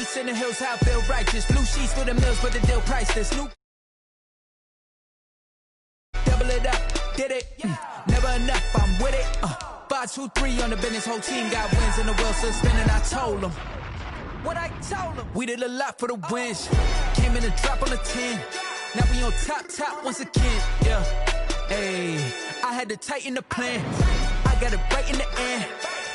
beats in the hills, how I feel righteous. Blue sheets for the mills, but the deal priceless. New double it up, did it? Never enough, I'm with it. 5, 2, 3 on the business, whole team got wins in the world, still spinning. I told them what I told them. We did a lot for the wins. Came in a drop on the 10. Now we on top once again. Yeah, hey, I had to tighten the plan. I got it right in the end.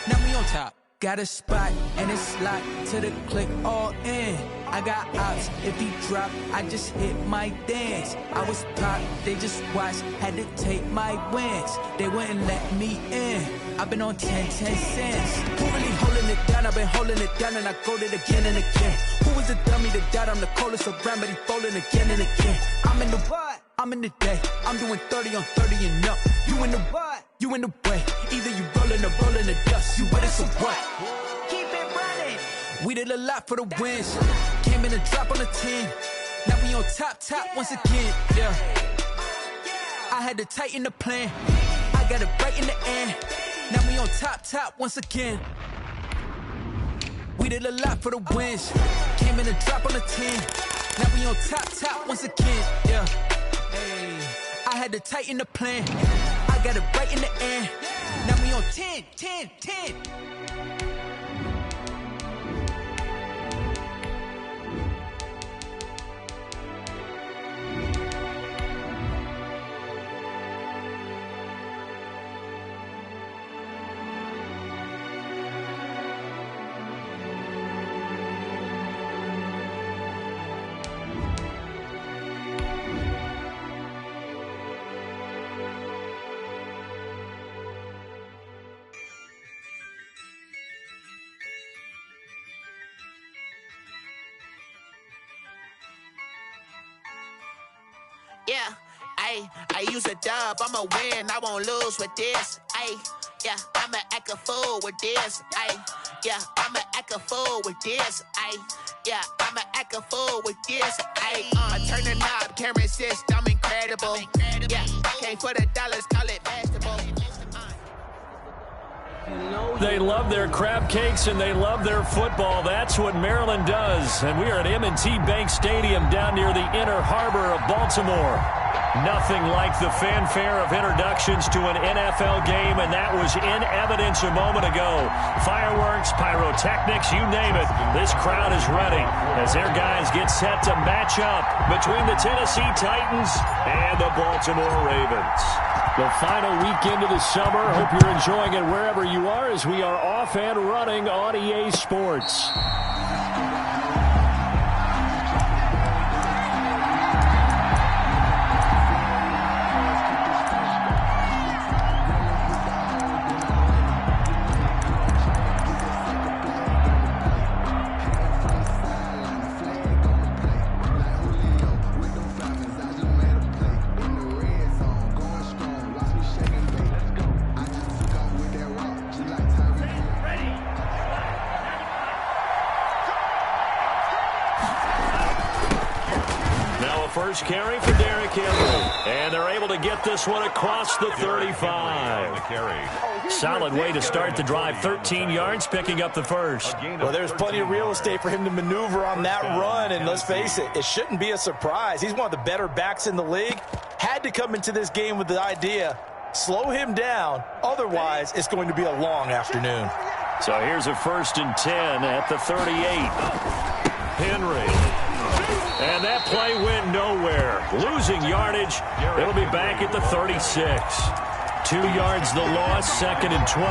Now we on top. Got a spot and it's locked to the click all in. I got ops, if he drop, I just hit my dance. I was top, they just watched, had to take my wins. They wouldn't let me in. I've been on 10 cents. Who really holding it down? I've been holding it down and I go it again and again. Who was the dummy that died? I'm the coldest around, but he falling again and again. I'm in the what? I'm in the day. I'm doing 30 on 30 and up. You in the what? You in the way. Either you rolling or rolling the dust. You with us or what? Keep it running. We did a lot for the wins. Came in a drop on the 10. Now we on top once again. Yeah. I had to tighten the plan. I got it right in the end. Now we on top once again. We did a lot for the wins. Came in a drop on the 10. Now we on top once again. Yeah. Hey, I had to tighten the plan. I got it right in the end. Now we on 10. Yeah, I use a dub, I'ma win, I won't lose with this. Yeah, I'ma act a fool with this. Yeah, I'ma act a fool with this. Yeah, I'ma act a fool with this. I turn the knob, can't resist, I'm incredible. Yeah, came for the dollars, call it vegetable. They love their crab cakes and they love their football. That's what Maryland does. And we are at M&T Bank Stadium down near the Inner Harbor of Baltimore. Nothing like the fanfare of introductions to an NFL game, and that was in evidence a moment ago. Fireworks, pyrotechnics, you name it. This crowd is ready as their guys get set to match up between the Tennessee Titans and the Baltimore Ravens. The final weekend of the summer. Hope you're enjoying it wherever you are as we are off and running on EA Sports. First carry for Derrick Henry. And they're able to get this one across the 35. Solid way to start the drive. 13 yards, picking up the first. Well, there's plenty of real estate for him to maneuver on that run. And let's face it, it shouldn't be a surprise. He's one of the better backs in the league. Had to come into this game with the idea, slow him down. Otherwise, it's going to be a long afternoon. So here's a 1st and 10 at the 38. Henry. And that play went nowhere. Losing yardage. It'll be back at the 36. 2 yards the loss, 2nd and 12.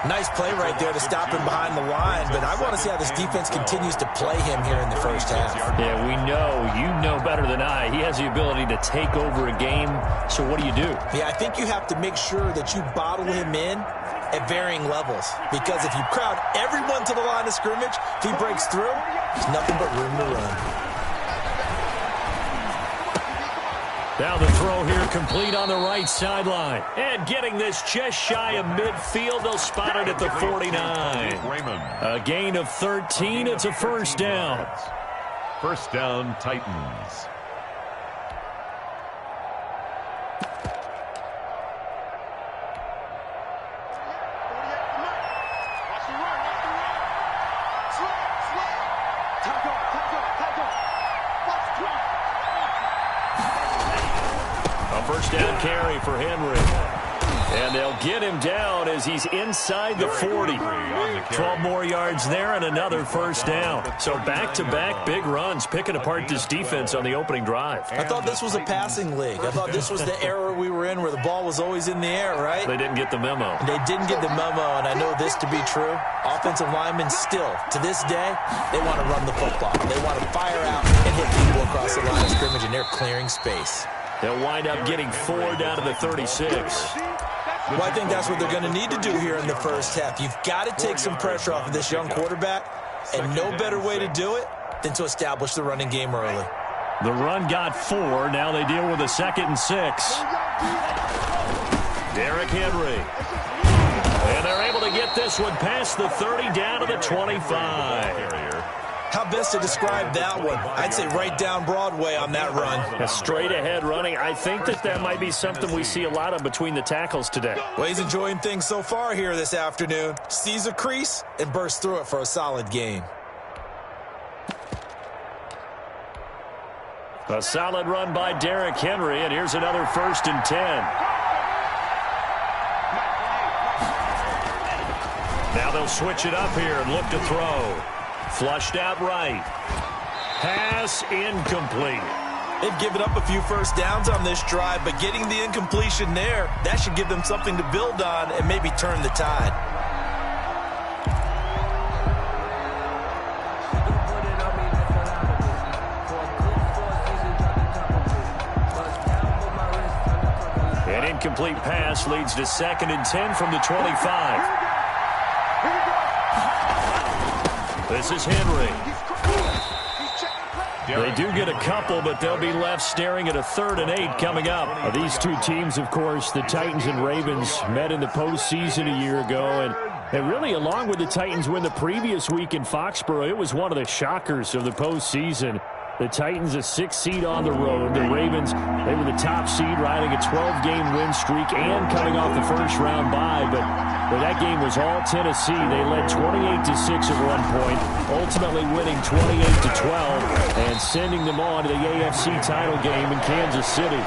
Nice play right there to stop him behind the line, but I want to see how this defense continues to play him here in the first half. Yeah, we know. You know better than I. He has the ability to take over a game, so what do you do? Yeah, I think you have to make sure that you bottle him in at varying levels, because if you crowd everyone to the line of scrimmage, if he breaks through, there's nothing but room to run. Now the throw here complete on the right sideline. And getting this just shy of midfield, they'll spot it at the 49. A gain of 13, it's a first down. First down, Titans. First down carry for Henry. And they'll get him down as he's inside the 40. 12 more yards there and another first down. So back-to-back big runs, picking apart this defense on the opening drive. I thought this was a passing league. I thought this was the era we were in where the ball was always in the air, right? They didn't get the memo. They didn't get the memo, and I know this to be true. Offensive linemen still, to this day, they want to run the football. They want to fire out and hit people across the line of scrimmage, and they're clearing space. They'll wind up getting 4 down to the 36. Well, I think that's what they're going to need to do here in the first half. You've got to take some pressure off of this young quarterback, and no better way to do it than to establish the running game early. The run got 4. Now they deal with a 2nd and 6. Derrick Henry. And they're able to get this one past the 30 down to the 25. How best to describe that one? I'd say right down Broadway on that run. A straight-ahead running. I think that might be something we see a lot of between the tackles today. Well, he's enjoying things so far here this afternoon. Sees a crease and bursts through it for a solid gain. A solid run by Derrick Henry, and here's another 1st and 10. Now they'll switch it up here and look to throw. Flushed out right. Pass incomplete. They've given up a few first downs on this drive, but getting the incompletion there, that should give them something to build on and maybe turn the tide. An incomplete pass leads to 2nd and 10 from the 25. This is Henry. They do get a couple, but they'll be left staring at a 3rd and 8 coming up. These two teams, of course, the Titans and Ravens, met in the postseason a year ago, and really, along with the Titans win the previous week in Foxborough, it was one of the shockers of the postseason. The Titans, a 6th seed on the road. The Ravens, they were the top seed, riding a 12-game win streak and coming off the first-round bye. But that game was all Tennessee. They led 28-6 at one point, ultimately winning 28-12 and sending them on to the AFC title game in Kansas City.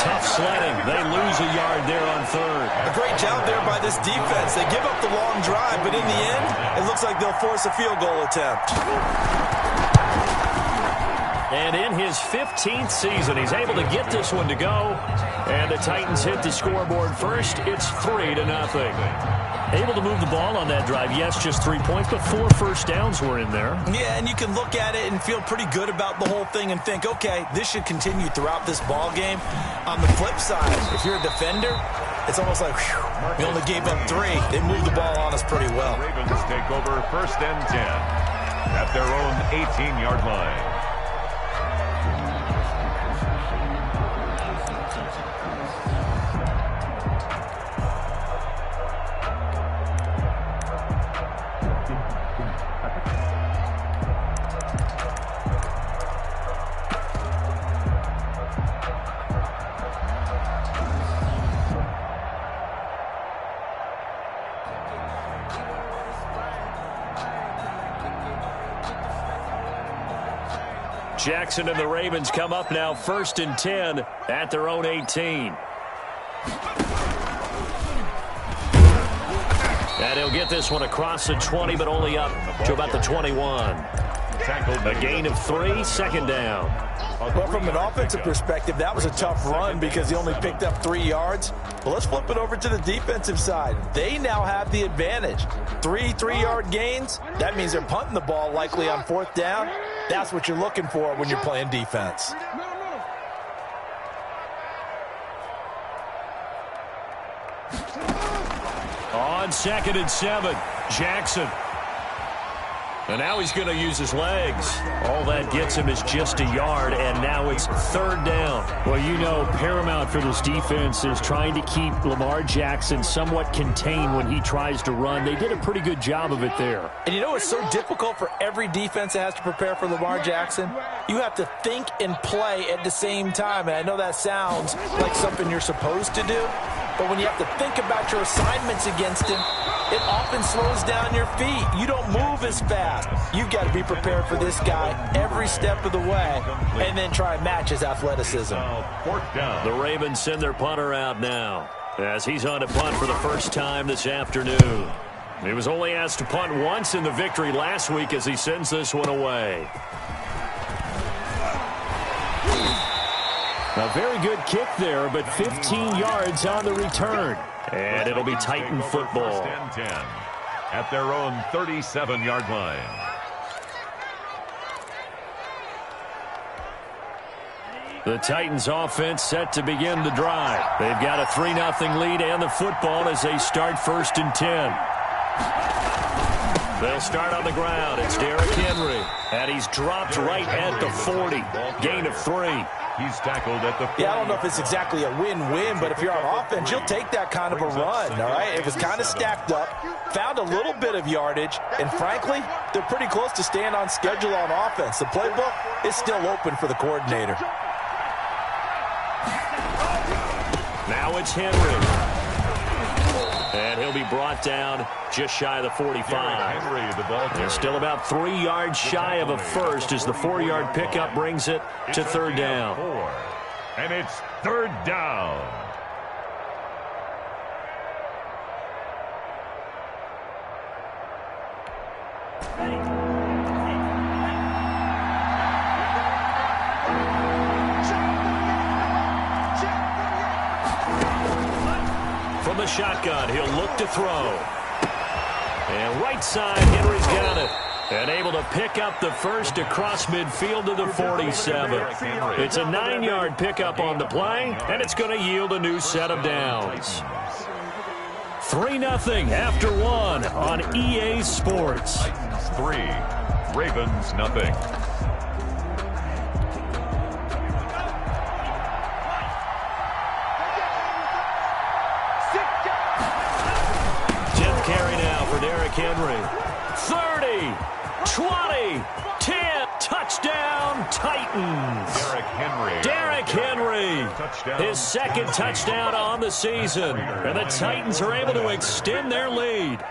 Tough sledding. They lose a yard there on 3rd. A great job there by this defense. They give up the long drive, but in the end, it looks like they'll force a field goal attempt. And in his 15th season, he's able to get this one to go. And the Titans hit the scoreboard first. It's 3-0. Able to move the ball on that drive. Yes, just 3 points, but 4 first downs were in there. Yeah, and you can look at it and feel pretty good about the whole thing and think, okay, this should continue throughout this ball game. On the flip side, if you're a defender, it's almost like, whew, we only gave up 3. They moved the ball on us pretty well. Ravens take over 1st and 10 at their own 18-yard line. Jackson and the Ravens come up now 1st and 10 at their own 18. And he'll get this one across the 20, but only up to about the 21. A gain of 3, 2nd down. Well, from an offensive perspective, that was a tough run because he only picked up 3 yards. Well, let's flip it over to the defensive side. They now have the advantage. 3 3-yard gains. That means they're punting the ball likely on 4th down. That's what you're looking for when you're playing defense. On 2nd and 7, Jackson. And now he's going to use his legs. All that gets him is just a yard, and now it's 3rd down. Well, you know, paramount for this defense is trying to keep Lamar Jackson somewhat contained when he tries to run. They did a pretty good job of it there. And you know it's so difficult for every defense that has to prepare for Lamar Jackson? You have to think and play at the same time. And I know that sounds like something you're supposed to do, but when you have to think about your assignments against him, it often slows down your feet. You don't move as fast. You've got to be prepared for this guy every step of the way and then try and match his athleticism. The Ravens send their punter out now as he's on to punt for the first time this afternoon. He was only asked to punt once in the victory last week as he sends this one away. A very good kick there, but 15 yards on the return. And it'll be Titan football. First and 10 at their own 37-yard line. The Titans offense set to begin the drive. They've got a 3-0 lead and the football as they start 1st and 10. They'll start on the ground. It's Derrick Henry. And he's dropped right at the 40. Gain of 3. He's tackled at the 40. Yeah, I don't know if it's exactly a win-win, but if you're on offense, you'll take that kind of a run, all right? It was kind of stacked up, found a little bit of yardage, and frankly, they're pretty close to staying on schedule on offense. The playbook is still open for the coordinator. Now it's Henry. And he'll be brought down just shy of the 45. They're still about 3 yards shy of a first as the 4-yard pickup brings it to 3rd down. And it's 3rd down. From the shotgun, he'll look to throw. And right side, Henry's got it. And able to pick up the first across midfield to the 47. It's a 9-yard pickup on the play, and it's going to yield a new set of downs. 3-0 after 1 on EA Sports. 3, Ravens nothing. Derrick Henry. 30, 20, 10, touchdown Titans. Derrick Henry. Touchdown. His 2nd touchdown on the season. And the Titans are able to extend their lead.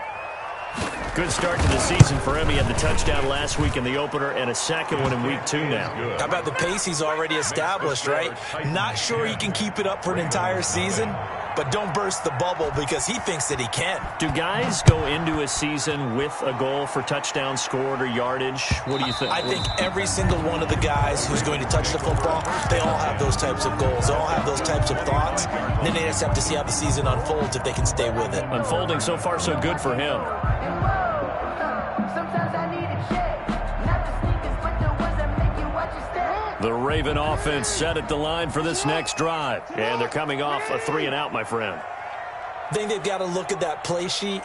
Good start to the season for him. He had the touchdown last week in the opener and a 2nd one in week 2 now. How about the pace he's already established, right? Not sure he can keep it up for an entire season, but don't burst the bubble because he thinks that he can. Do guys go into a season with a goal for touchdown scored or yardage? What do you think? I think every single one of the guys who's going to touch the football, they all have those types of goals. They all have those types of thoughts. And then they just have to see how the season unfolds if they can stay with it. Unfolding so far so good for him. The Raven offense set at the line for this next drive. And they're coming off a 3-and-out, my friend. I think they've got to look at that play sheet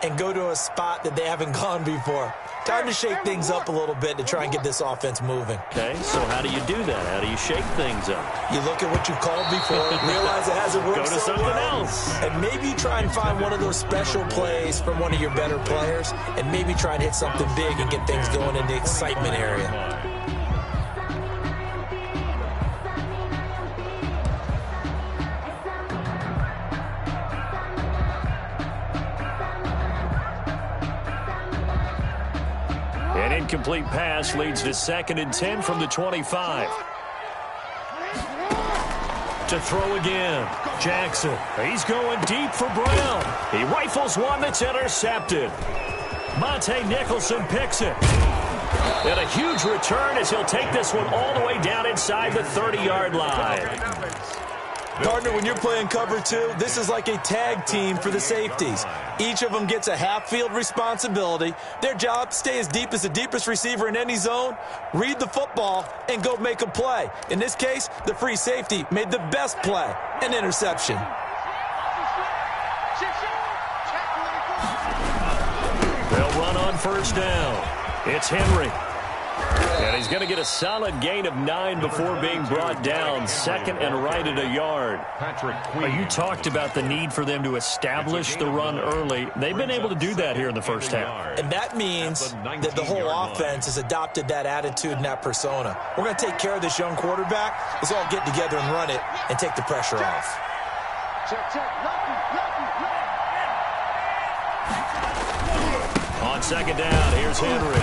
and go to a spot that they haven't gone before. Time to shake things up a little bit to try and get this offense moving. Okay, so how do you do that? How do you shake things up? You look at what you called before, realize it hasn't worked so something well, else. And maybe try and find one of those special plays from one of your better players, and maybe try and hit something big and get things going in the excitement area. An incomplete pass leads to 2nd and 10 from the 25. To throw again. Jackson. He's going deep for Brown. He rifles one that's intercepted. Monte Nicholson picks it. And a huge return as he'll take this one all the way down inside the 30-yard line. Gardner, when you're playing cover 2, this is like a tag team for the safeties. Each of them gets a half-field responsibility. Their job, stay as deep as the deepest receiver in any zone, read the football, and go make a play. In this case, the free safety made the best play, an interception. They'll run on 1st down. It's Henry. And he's going to get a solid gain of 9 before being brought down. 2nd and right at a yard. You talked about the need for them to establish the run early. They've been able to do that here in the first half. And that means that the whole offense has adopted that attitude and that persona. We're going to take care of this young quarterback. Let's all get together and run it and take the pressure off. On second down, here's Henry.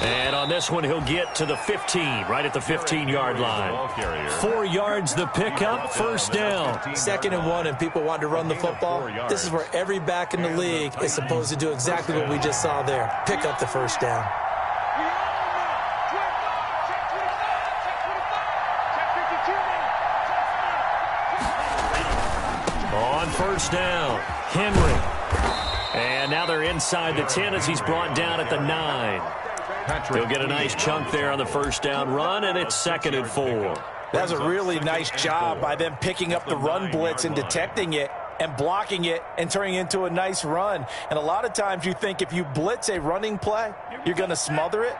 And on this one, he'll get to the 15, right at the 15-yard line. 4 yards the pickup, first down. 2nd and 1, and people want to run the football. This is where every back in the league is supposed to do exactly what we just saw there. Pick up the first down. On first down, Henry. And now they're inside the 10 as he's brought down at the 9. He'll get a nice chunk there on the first down run, and it's 2nd and 4. That's a really nice job by them picking up the run blitz and detecting it and blocking it and turning it into a nice run. And a lot of times you think if you blitz a running play, you're going to smother it.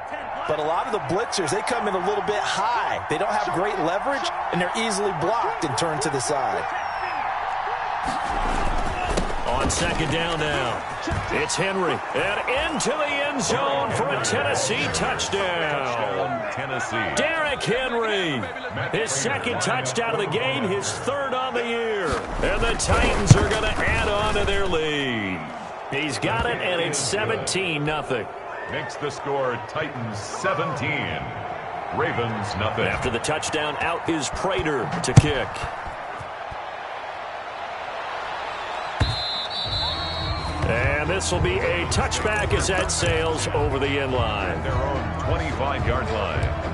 But a lot of the blitzers, they come in a little bit high. They don't have great leverage, and they're easily blocked and turned to the side. On second down now, it's Henry, and into the end zone for a Tennessee touchdown. Derrick Henry, his 2nd touchdown of the game, his 3rd on the year. And the Titans are going to add on to their lead. He's got it, and it's 17-0. Makes the score Titans 17, Ravens nothing. After the touchdown, out is Prater to kick. And this will be a touchback as that sails over the end line. Their own 25-yard line.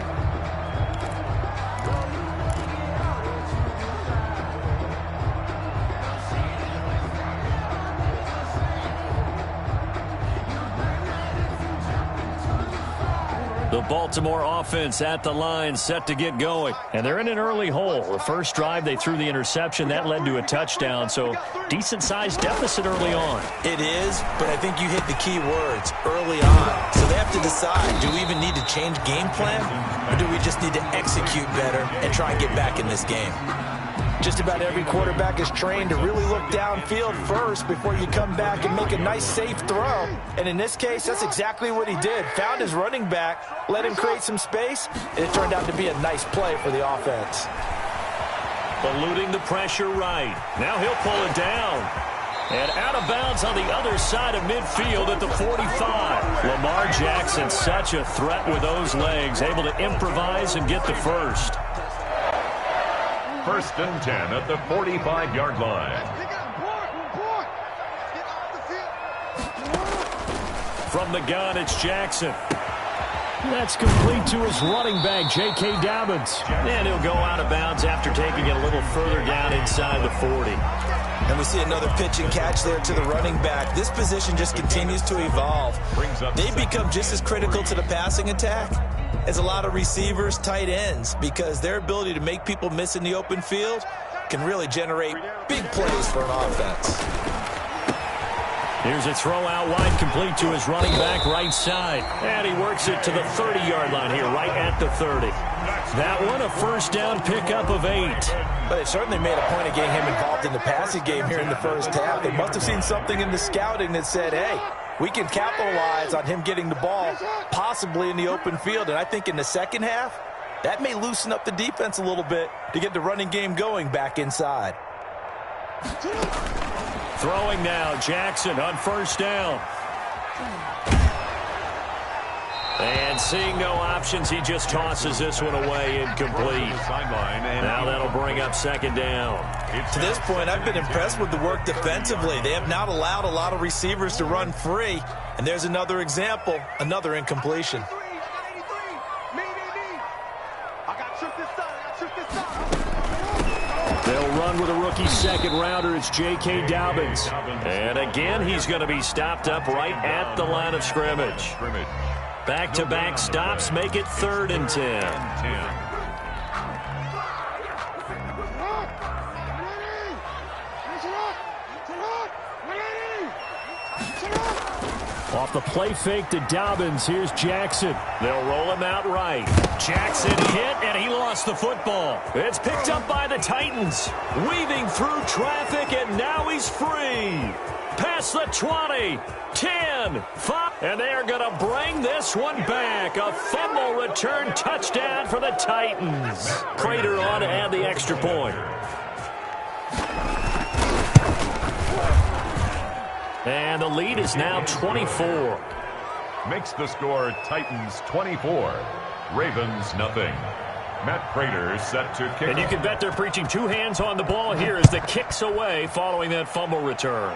The Baltimore offense at the line, set to get going. And they're in an early hole. The first drive, they threw the interception. That led to a touchdown, so decent-sized deficit early on. It is, but I think you hit the key words, early on. So they have to decide, do we even need to change game plan, or do we just need to execute better and try and get back in this game? Just about every quarterback is trained to really look downfield first before you come back and make a nice, safe throw. And in this case, that's exactly what he did. Found his running back, let him create some space, and it turned out to be a nice play for the offense. Eluding the pressure right. Now he'll pull it down. And out of bounds on the other side of midfield at the 45. Lamar Jackson, such a threat with those legs, able to improvise and get the first. 1st and 10 at the 45-yard line. From the gun, it's Jackson. That's complete to his running back, J.K. Dobbins. And he'll go out of bounds after taking it a little further down inside the 40. And we see another pitch and catch there to the running back. This position just continues to evolve. They become just as critical to the passing attack as a lot of receivers, tight ends, because their ability to make people miss in the open field can really generate big plays for an offense. Here's a throw out wide, complete to his running back right side. And he works it to the 30-yard line here, right at the 30. That one, a first down pickup of 8. But they certainly made a point of getting him involved in the passing game here in the first half. They must have seen something in the scouting that said, hey, we can capitalize on him getting the ball, possibly in the open field. And I think in the second half, that may loosen up the defense a little bit to get the running game going back inside. Throwing now, Jackson on first down. And seeing no options, he just tosses this one away incomplete. Now that'll bring up second down. To this point, I've been impressed with the work defensively. They have not allowed a lot of receivers to run free. And there's another example, another incompletion. They'll run with a rookie second rounder. It's J.K. Dobbins. And again, he's going to be stopped up right at the line of scrimmage. Back-to-back stops make it 3rd and 10. Off the play fake to Dobbins, here's Jackson. They'll roll him out right. Jackson hit, and he lost the football. It's picked up by the Titans. Weaving through traffic, and now he's free. Past the 20, 10, 5, and they are going to bring this one back. A fumble return touchdown for the Titans. Prater on to add the extra point. And the lead is now 24. Makes the score Titans 24, Ravens nothing. Matt Prater set to kick. And you can bet they're preaching two hands on the ball here as the kick's away following that fumble return.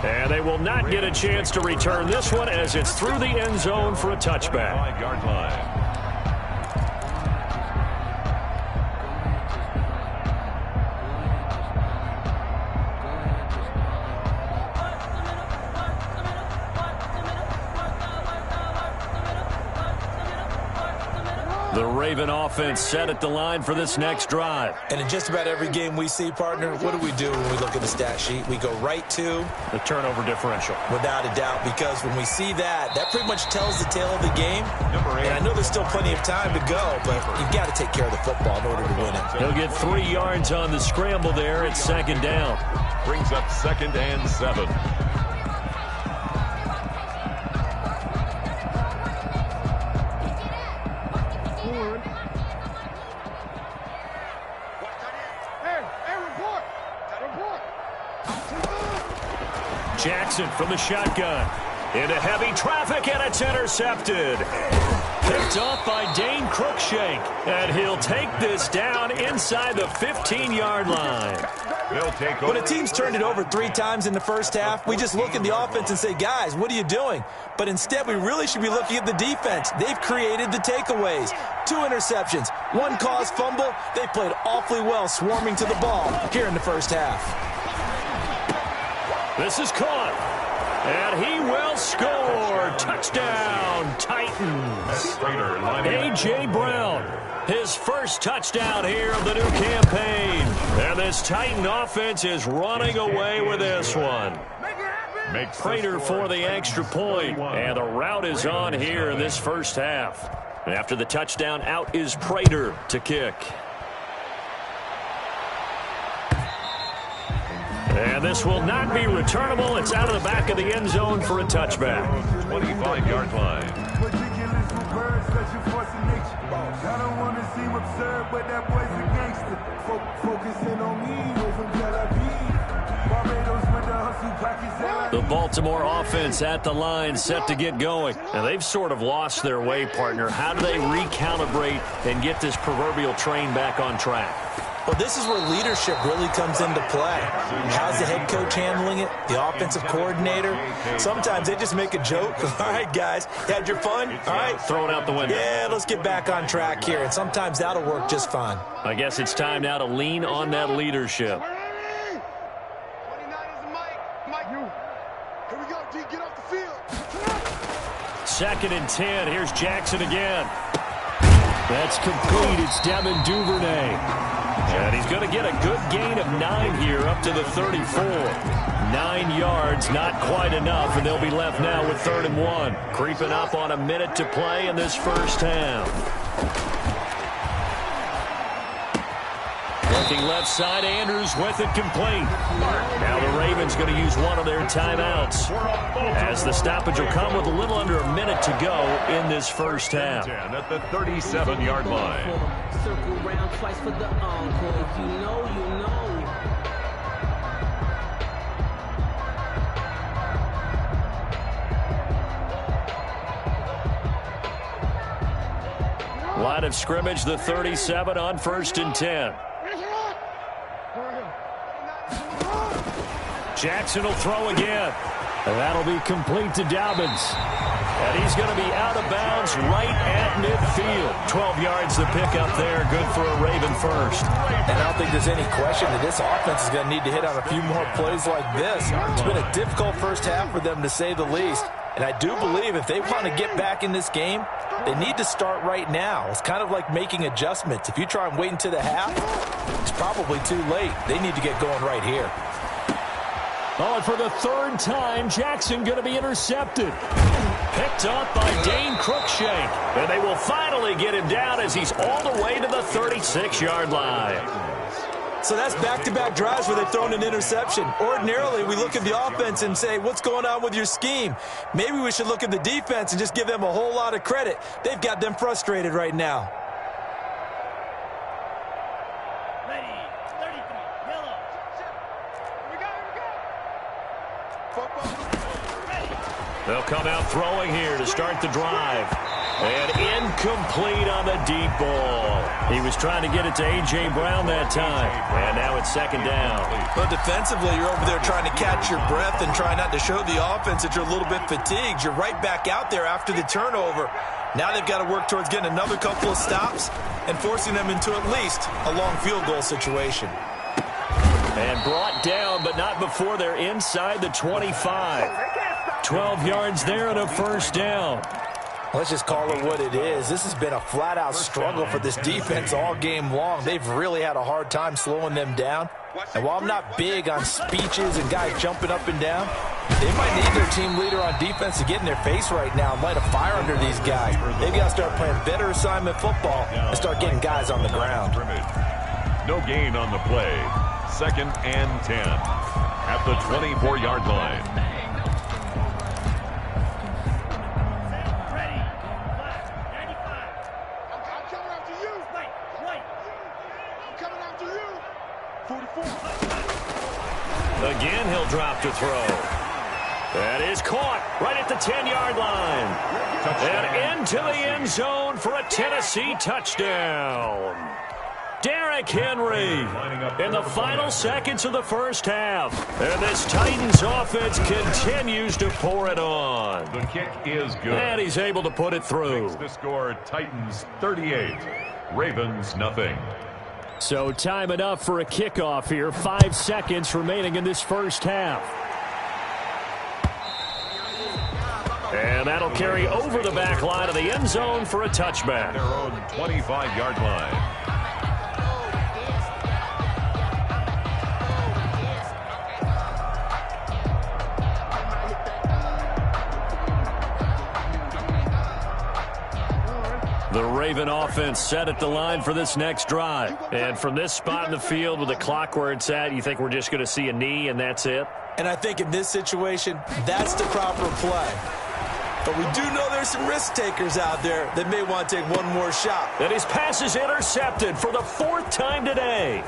And they will not get a chance to return this one as it's through the end zone for a touchback. 5-yard line. The Raven offense set at the line for this next drive. And in just about every game we see, partner, what do we do when we look at the stat sheet? We go right to the turnover differential. Without a doubt, because when we see that, that pretty much tells the tale of the game. And I know there's still plenty of time to go, but you've got to take care of the football in order to win it. He'll get 3 yards on the scramble there at second down. Brings up 2nd and 7. Jackson from the shotgun. Into heavy traffic, and it's intercepted. Picked off by Dane Cruikshank. And he'll take this down inside the 15-yard line. When a team's turned it over 3 times in the first half, we just look at the offense and say, guys, what are you doing? But instead, we really should be looking at the defense. They've created the takeaways. 2 interceptions, 1 caused fumble. They played awfully well swarming to the ball here in the first half. This is caught, and he will score. Touchdown, Titans. A.J. Brown, his first touchdown here of the new campaign. And this Titan offense is running away with this one. Prater for the extra point, and the route is on here in this first half. After the touchdown, out is Prater to kick. And this will not be returnable. It's out of the back of the end zone for a touchback. 25-yard line. The Baltimore offense at the line, set to get going. And they've sort of lost their way, partner. How do they recalibrate and get this proverbial train back on track? Well, this is where leadership really comes into play. How's the head coach handling it? The offensive coordinator? Sometimes they just make a joke. All right, guys, had your fun? All right. Throw it out the window. Yeah, let's get back on track here. And sometimes that'll work just fine. I guess it's time now to lean on that leadership. 29 is the mic. Mike, you. Here we go, D. Get off the field. 2nd and 10. Here's Jackson again. That's complete. It's Devin Duvernay. And he's going to get a good gain of 9 here up to the 34. 9 yards, not quite enough, and they'll be left now with 3rd and 1. Creeping up on a minute to play in this first half. Looking left side, Andrews with it complete. Now the Ravens going to use one of their timeouts as the stoppage will come with a little under a minute to go in this first half. At the 37-yard line. Circle round twice for the encore. You know. Line of scrimmage, the 37 on 1st and 10. Jackson will throw again. And that'll be complete to Dobbins. And he's going to be out of bounds right at midfield. 12 yards the pickup there. Good for a Raven first. And I don't think there's any question that this offense is going to need to hit on a few more plays like this. It's been a difficult first half for them, to say the least. And I do believe if they want to get back in this game, they need to start right now. It's kind of like making adjustments. If you try and wait until the half, it's probably too late. They need to get going right here. Oh, and for the 3rd time, Jackson going to be intercepted. Picked up by Dane Cruikshank. And they will finally get him down as he's all the way to the 36-yard line. So that's back-to-back drives where they've thrown an interception. Ordinarily, we look at the offense and say, what's going on with your scheme? Maybe we should look at the defense and just give them a whole lot of credit. They've got them frustrated right now. Ready, 33, yellow. They'll come out throwing here to start the drive. And incomplete on the deep ball. He was trying to get it to A.J. Brown that time. And now it's second down. But defensively, you're over there trying to catch your breath and try not to show the offense that you're a little bit fatigued. You're right back out there after the turnover. Now they've got to work towards getting another couple of stops and forcing them into at least a long field goal situation. And brought down, but not before they're inside the 25. 12 yards there and a first down. Let's just call it what it is. This has been a flat-out struggle for this defense all game long. They've really had a hard time slowing them down. And while I'm not big on speeches and guys jumping up and down, they might need their team leader on defense to get in their face right now and light a fire under these guys. They've got to start playing better assignment football and start getting guys on the ground. No gain on the play. 2nd and 10 at the 24-yard line. Again, he'll drop to throw. That is caught right at the 10-yard line. And into the end zone for a Tennessee touchdown. Derrick Henry in the final seconds of the first half. And this Titans offense continues to pour it on. The kick is good. And he's able to put it through. Makes the score Titans 38, Ravens nothing. So time enough for a kickoff here. 5 seconds remaining in this first half. And that'll carry over the back line of the end zone for a touchback. Their own 25-yard line. The Raven offense set at the line for this next drive. And from this spot in the field with the clock where it's at, you think we're just going to see a knee and that's it? And I think in this situation, that's the proper play. But we do know there's some risk takers out there that may want to take one more shot. And his pass is intercepted for the 4th time today.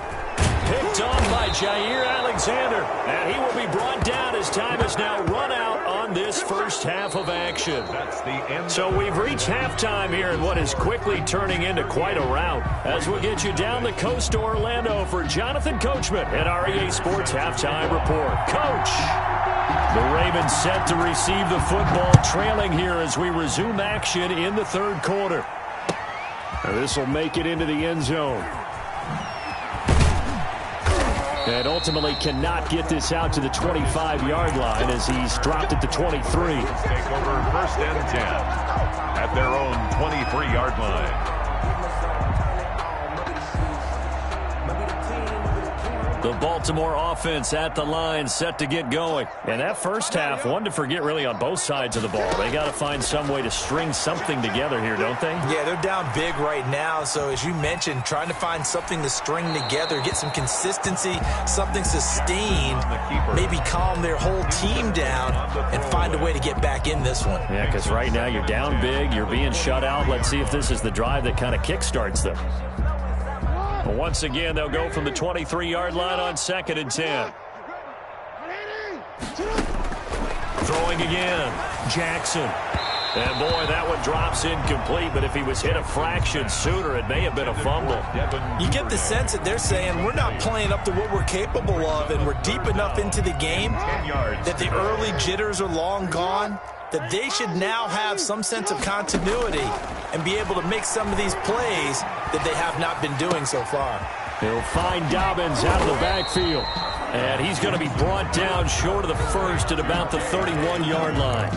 Picked on by Jair Alexander. And he will be brought down as time is now run out on this first half of action. That's the end. So we've reached halftime here in what is quickly turning into quite a rout. As we'll get you down the coast to Orlando for Jonathan Coachman at our EA Sports Halftime Report. Coach! The Ravens set to receive the football, trailing here as we resume action in the 3rd quarter. This will make it into the end zone. And ultimately cannot get this out to the 25-yard line as he's dropped at the 23. Take over 1st and 10 at their own 23-yard line. The Baltimore offense at the line, set to get going. And that first half, one to forget really on both sides of the ball. They got to find some way to string something together here, don't they? Yeah, they're down big right now. So as you mentioned, trying to find something to string together, get some consistency, something sustained, maybe calm their whole team down and find a way to get back in this one. Yeah, because right now you're down big, you're being shut out. Let's see if this is the drive that kind of kickstarts them. Once again, they'll go from the 23-yard line on 2nd and 10. Throwing again. Jackson. And, boy, that one drops incomplete, but if he was hit a fraction sooner, it may have been a fumble. You get the sense that they're saying we're not playing up to what we're capable of, and we're deep enough into the game that the early jitters are long gone, that they should now have some sense of continuity and be able to make some of these plays that they have not been doing so far. He'll find Dobbins out of the backfield. And he's going to be brought down short of the first at about the 31-yard line.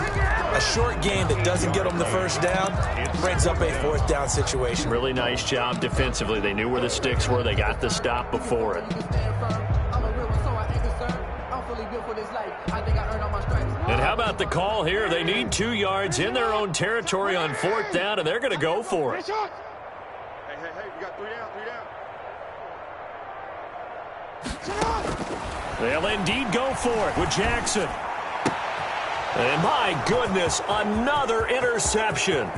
A short game that doesn't get them the first down brings up a 4th down situation. Really nice job defensively. They knew where the sticks were. They got the stop before it. And how about the call here? They need 2 yards in their own territory on 4th down, and they're going to go for it. Hey, we got 3 down. They'll indeed go for it with Jackson. And my goodness, another interception.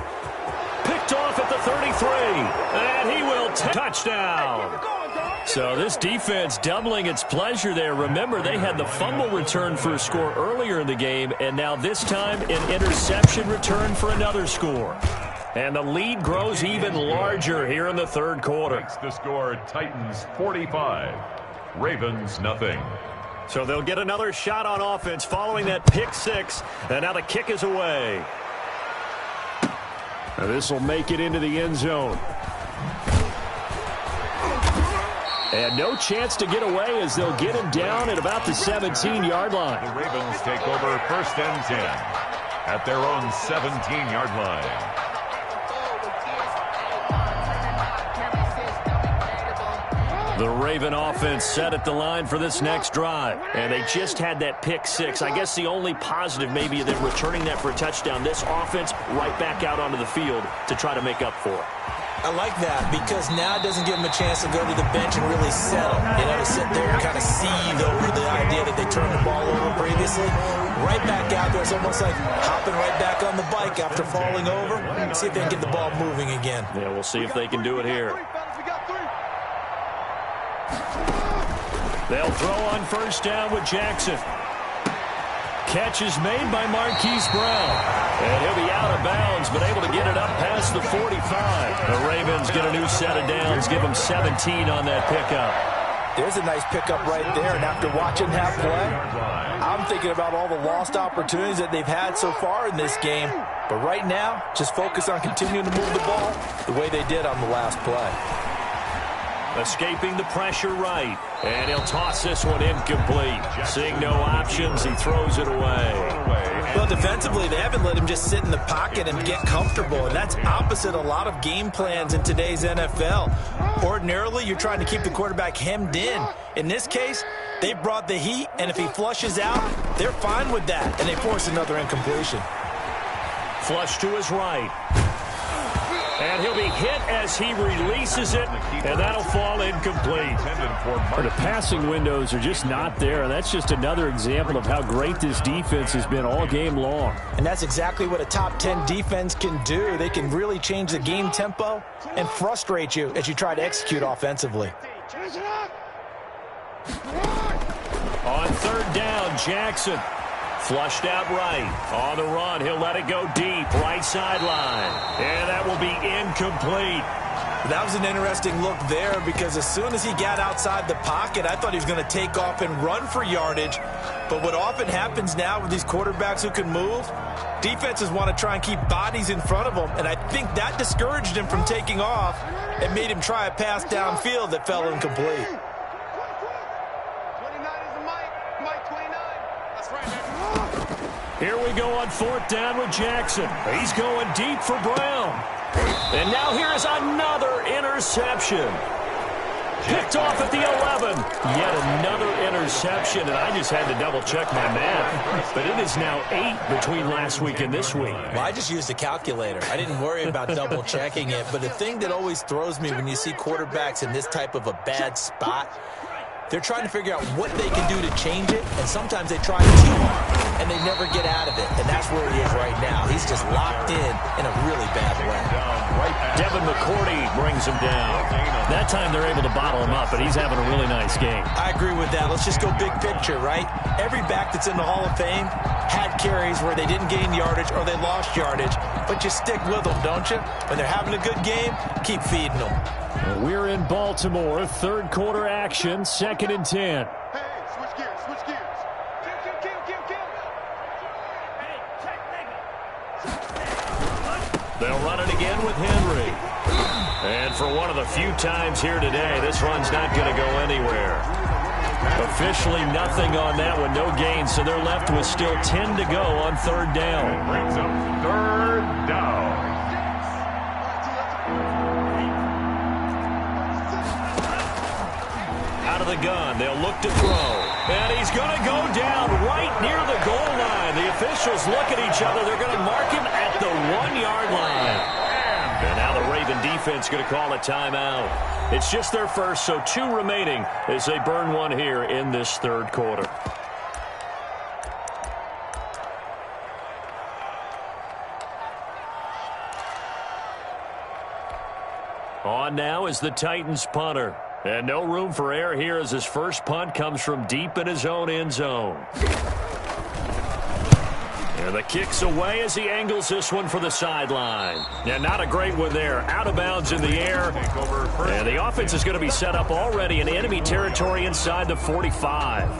Picked off at the 33, and he will touchdown. So this defense doubling its pleasure there. Remember, they had the fumble return for a score earlier in the game, and now this time an interception return for another score. And the lead grows even larger here in the third quarter. Makes the score Titans 45, Ravens nothing. So they'll get another shot on offense following that pick six, and now the kick is away. This will make it into the end zone. And no chance to get away as they'll get him down at about the 17-yard line. The Ravens take over 1st and 10 at their own 17-yard line. The Raven offense set at the line for this next drive. And they just had that pick six. I guess the only positive maybe of them returning that for a touchdown. This offense right back out onto the field to try to make up for it. I like that because now it doesn't give them a chance to go to the bench and really settle. You know, to sit there and kind of seethe over the idea that they turned the ball over previously. Right back out there. It's almost like hopping right back on the bike after falling over. See if they can get the ball moving again. Yeah, we'll see if they can do it here. They'll throw on 1st down with Jackson. Catch is made by Marquise Brown. And he'll be out of bounds, but able to get it up past the 45. The Ravens get a new set of downs, give them 17 on that pickup. There's a nice pickup right there, and after watching that play, I'm thinking about all the lost opportunities that they've had so far in this game. But right now, just focus on continuing to move the ball the way they did on the last play. Escaping the pressure right. And he'll toss this one incomplete. Seeing no options, he throws it away. Well, defensively, they haven't let him just sit in the pocket and get comfortable, and that's opposite a lot of game plans in today's NFL. Ordinarily, you're trying to keep the quarterback hemmed in. In this case, they brought the heat, and if he flushes out, they're fine with that, and they force another incompletion. Flush to his right. And he'll be hit as he releases it, and that'll fall incomplete. The passing windows are just not there. That's just another example of how great this defense has been all game long. And that's exactly what a top 10 defense can do. They can really change the game tempo and frustrate you as you try to execute offensively. On 3rd down, Jackson. Flushed out right. On the run, he'll let it go deep. Right sideline. And that will be incomplete. That was an interesting look there because as soon as he got outside the pocket, I thought he was going to take off and run for yardage. But what often happens now with these quarterbacks who can move, defenses want to try and keep bodies in front of them. And I think that discouraged him from taking off and made him try a pass downfield that fell incomplete. Here we go on 4th down with Jackson. He's going deep for Brown. And now here's another interception. Picked off at the 11. Yet another interception, and I just had to double-check my math. But it is now 8 between last week and this week. Well, I just used a calculator. I didn't worry about double-checking it. But the thing that always throws me when you see quarterbacks in this type of a bad spot, they're trying to figure out what they can do to change it, and sometimes they try too hard, and they never get out of it, and that's where he is right now. He's just locked in a really bad way. Devin McCourty brings him down. That time they're able to bottle him up, but he's having a really nice game. I agree with that. Let's just go big picture, right? Every back that's in the Hall of Fame had carries where they didn't gain yardage or they lost yardage, but you stick with them, don't you? When they're having a good game, keep feeding them. We're in Baltimore, 3rd quarter action, 2nd and 10. Hey, switch gears, switch gears. They'll run it again with Henry. And for one of the few times here today, this run's not going to go anywhere. Officially nothing on that one, no gain, so they're left with still 10 to go on 3rd down. Brings up 3rd down. Out of the gun, they'll look to throw. And he's going to go down right near the goal line. The officials look at each other. They're going to mark him at the 1-yard line. And now the Raven defense going to call a timeout. It's just their first, so 2 remaining as they burn one here in this 3rd quarter. On now is the Titans punter. And no room for error here as his first punt comes from deep in his own end zone. And the kick's away as he angles this one for the sideline. Yeah, not a great one there. Out of bounds in the air. And the offense is going to be set up already in enemy territory inside the 45.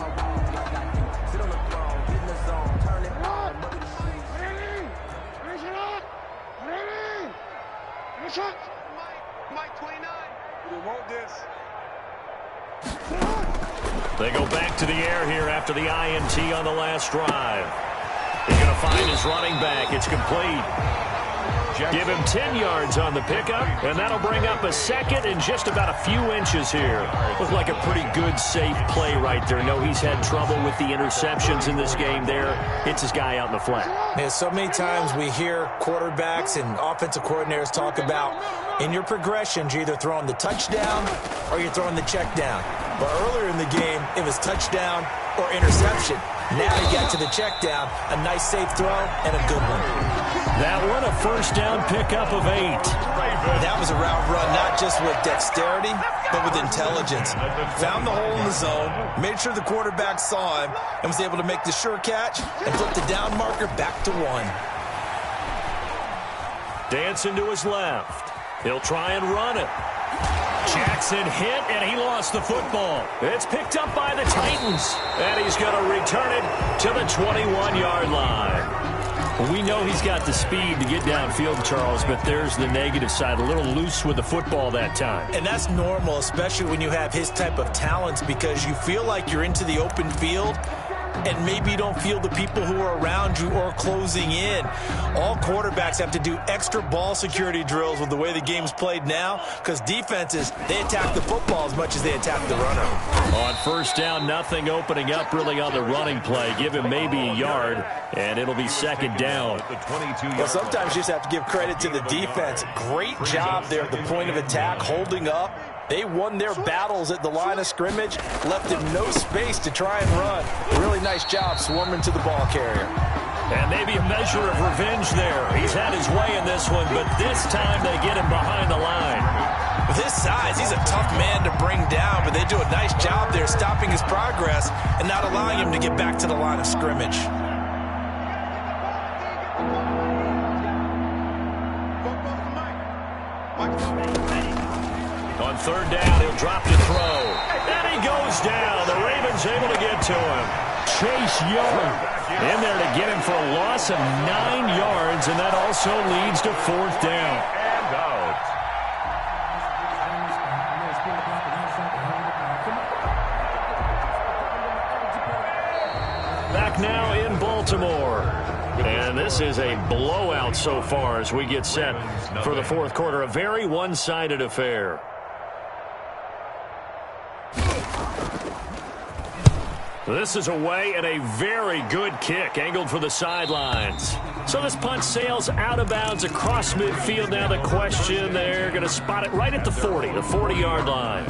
Mike 29. We want this. They go back to the air here after the INT on the last drive. He's going to find his running back. It's complete. Give him 10 yards on the pickup, and that'll bring up a second and just about a few inches here. Looked like a pretty good, safe play right there. No, he's had trouble with the interceptions in this game there. Hits his guy out in the flat. Yeah, so many times we hear quarterbacks and offensive coordinators talk about in your progressions, you're either throwing the touchdown or you're throwing the check down. But earlier in the game, it was touchdown or interception. Now he got to the check down, a nice safe throw, and a good one. That one, a first down pickup of 8. That was a route run, not just with dexterity, but with intelligence. Found the hole in the zone, made sure the quarterback saw him, and was able to make the sure catch and flip the down marker back to 1. Dancing to his left. He'll try and run it. Jackson hit, and he lost the football. It's picked up by the Titans, and he's going to return it to the 21-yard line. We know he's got the speed to get downfield, Charles, but there's the negative side. A little loose with the football that time. And that's normal, especially when you have his type of talents, because you feel like you're into the open field, and maybe you don't feel the people who are around you or closing in. All quarterbacks have to do extra ball security drills with the way the game's played now, because defenses, they attack the football as much as they attack the runner. On first down, nothing opening up really on the running play. Give him maybe a yard, and it'll be second down. Well, sometimes you just have to give credit to the defense. Great job there at the point of attack, holding up. They won their battles at the line of scrimmage, left him no space to try and run. Really nice job swarming to the ball carrier. And maybe a measure of revenge there. He's had his way in this one, but this time they get him behind the line. With his size, he's a tough man to bring down, but they do a nice job there stopping his progress and not allowing him to get back to the line of scrimmage. On third down, he'll drop to throw. And he goes down. The Ravens able to get to him. Chase Young in there to get him for a loss of 9 yards, and that also leads to fourth down. And out. Back now in Baltimore. And this is a blowout so far as we get set for the fourth quarter. A very one-sided affair. This is away and a very good kick angled for the sidelines. So this punt sails out of bounds across midfield. Now the question, they're going to spot it right at the 40, the 40-yard line.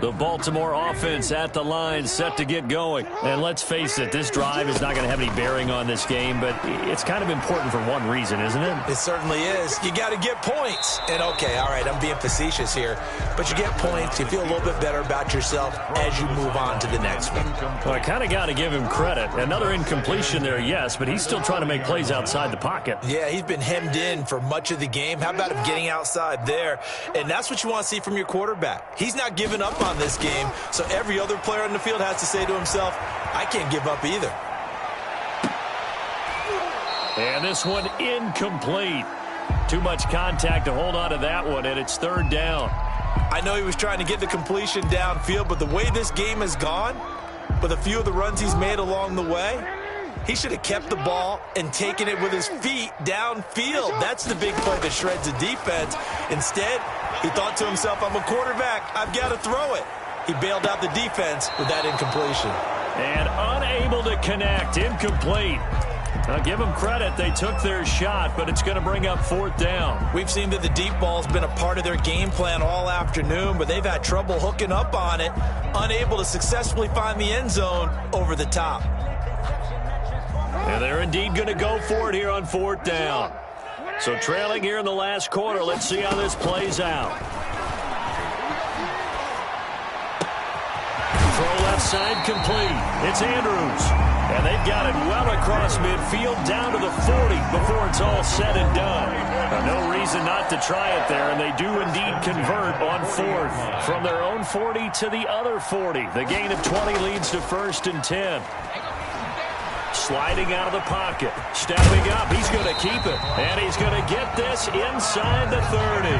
The Baltimore offense at the line, set to get going. And let's face it, this drive is not going to have any bearing on this game, but it's kind of important for one reason, isn't it? It certainly is. You got to get points. And, okay, all right, I'm being facetious here, but you get points, you feel a little bit better about yourself as you move on to the next one. Well, I kind of got to give him credit. Another incompletion there, yes, but he's still trying to make plays outside the pocket. Yeah, he's been hemmed in for much of the game. How about him getting outside there? And that's what you want to see from your quarterback. He's not giving up on this game, so every other player on the field has to say to himself, I can't give up either. And this one incomplete. Too much contact to hold on to that one, and it's third down. I know he was trying to get the completion downfield, but the way this game has gone, with a few of the runs he's made along the way, he should have kept the ball and taken it with his feet downfield. That's the big play that shreds the defense. Instead, he thought to himself, I'm a quarterback, I've got to throw it. He bailed out the defense with that incompletion. And unable to connect, incomplete. Now, give them credit. They took their shot, but it's going to bring up fourth down. We've seen that the deep ball's been a part of their game plan all afternoon, but they've had trouble hooking up on it, unable to successfully find the end zone over the top. And they're indeed going to go for it here on fourth down. So trailing here in the last quarter. Let's see how this plays out. Throw left side complete. It's Andrews. And they've got it well across midfield down to the 40 before it's all said and done. No reason not to try it there, and they do indeed convert on fourth. From their own 40 to the other 40. The gain of 20 leads to 1st and 10. Sliding out of the pocket. Stepping up. He's going to keep it. And he's going to get this inside the 30.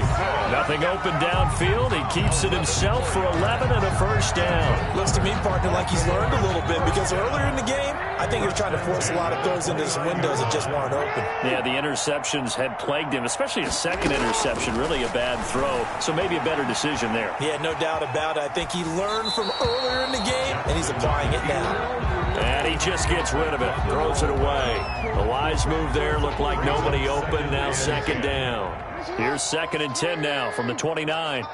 Nothing open downfield. He keeps it himself for 11 and a 1st down. Looks to me, partner, like he's learned a little bit because earlier in the game, I think he was trying to force a lot of throws into his windows that just weren't open. Yeah, the interceptions had plagued him, especially a second interception. Really a bad throw. So maybe a better decision there. Yeah, no doubt about it. I think he learned from earlier in the game, and he's applying it now. And he just gets rid of it. Throws it away. A wise move there. Looked like nobody open. Now 2nd down. Here's 2nd and 10 now from the 29.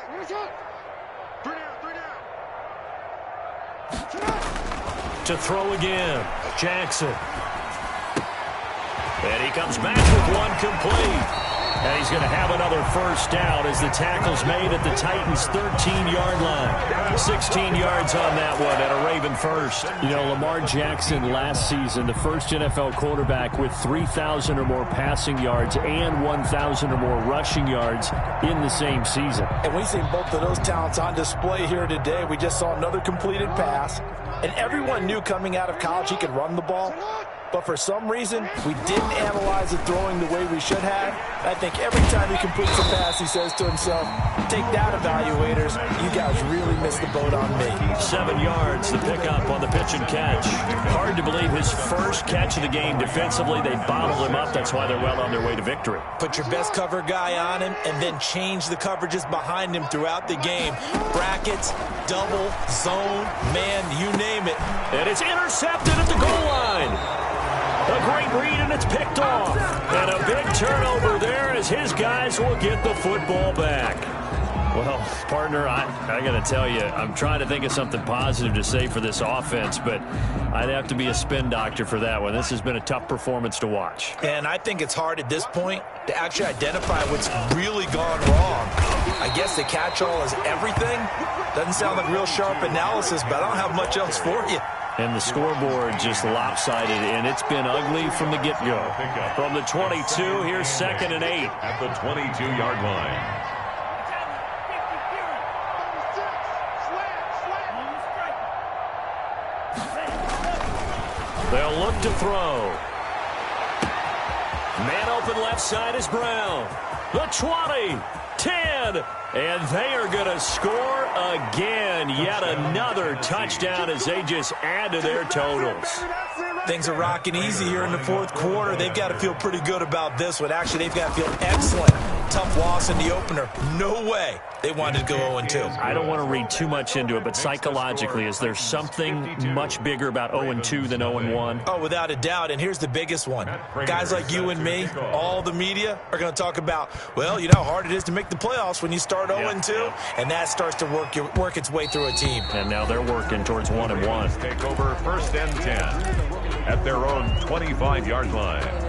To throw again. Jackson. And he comes back with one complete. And he's going to have another 1st down as the tackle's made at the Titans' 13-yard line. 16 yards on that one and a Raven 1st. You know, Lamar Jackson last season, the first NFL quarterback with 3,000 or more passing yards and 1,000 or more rushing yards in the same season. And we've seen both of those talents on display here today. We just saw another completed pass. And everyone knew coming out of college he could run the ball. But for some reason, we didn't analyze the throwing the way we should have. I think every time he completes a pass, he says to himself, take that, evaluators. You guys really missed the boat on me. 7 yards, the pickup on the pitch and catch. Hard to believe his first catch of the game defensively. They bottled him up. That's why they're well on their way to victory. Put your best cover guy on him and then change the coverages behind him throughout the game. Brackets, double, zone, man, you name it. And it's intercepted at the goal line. A great read, and it's picked off. And a big turnover there as his guys will get the football back. Well, partner, I got to tell you, I'm trying to think of something positive to say for this offense, but I'd have to be a spin doctor for that one. This has been a tough performance to watch. And I think it's hard at this point to actually identify what's really gone wrong. I guess the catch-all is everything. Doesn't sound like real sharp analysis, but I don't have much else for you. And the scoreboard just lopsided, and it's been ugly from the get-go. From the 22, here's 2nd and 8. At the 22-yard line. They'll look to throw. Man open left side is Brown. The 20, 10, and they are going to score again. Yet another touchdown as they just add to their totals. Things are rocking easy here in the 4th quarter. They've got to feel pretty good about this one. Actually, they've got to feel excellent. Tough loss in the opener. No way they wanted to go 0-2. I don't want to read too much into it, but psychologically, is there something much bigger about 0-2 than 0-1? Oh, without a doubt, and here's the biggest one. Guys like you and me, all the media, are going to talk about, well, you know how hard it is to make the playoffs when you start 0-2, and that starts to work its way through a team. And now they're working towards 1-1. Take over 1st and 10 at their own 25-yard line.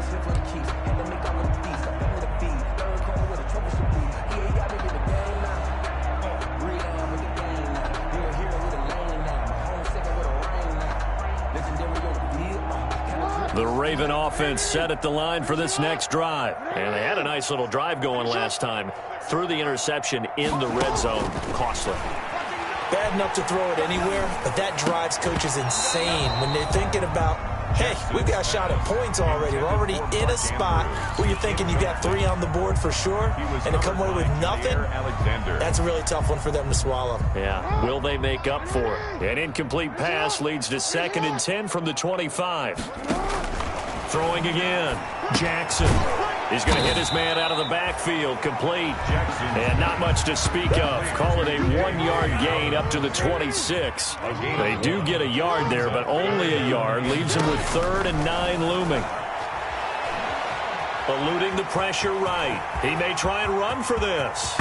The Raven offense set at the line for this next drive. And they had a nice little drive going last time. Threw the interception in the red zone. Costly. Bad enough to throw it anywhere, but that drives coaches insane when they're thinking about, hey, we've got a shot at points already. We're already in a spot where you're thinking you got 3 on the board for sure, and to come away with nothing, that's a really tough one for them to swallow. Yeah, will they make up for it? An incomplete pass leads to 2nd and 10 from the 25. Throwing again. Jackson. He's going to hit his man out of the backfield. Complete. And not much to speak of. Call it a 1-yard gain up to the 26. They do get a yard there, but only a yard. Leaves him with 3rd and 9 looming. Eluding the pressure right. He may try and run for this.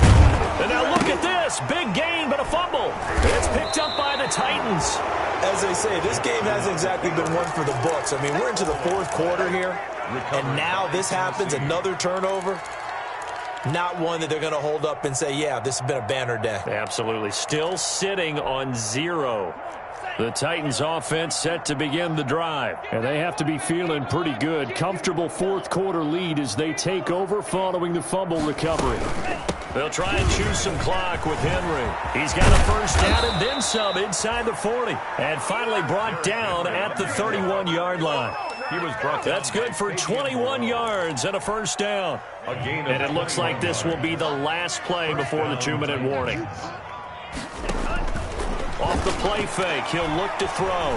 And now look at this. Big gain, but a fumble. It's picked up by the Titans. As they say, this game hasn't exactly been one for the books. I mean, we're into the 4th quarter here. and now this happens, another turnover. Not one that they're going to hold up and say, yeah, this has been a banner day. Absolutely. Still sitting on 0. The Titans offense set to begin the drive. And they have to be feeling pretty good. Comfortable fourth-quarter lead as they take over following the fumble recovery. They'll try and choose some clock with Henry. He's got a first down and then some inside the 40. And finally brought down at the 31-yard line. That's good for 21 yards and a first down. And it looks like this will be the last play before the 2-minute warning. Off the play fake, he'll look to throw.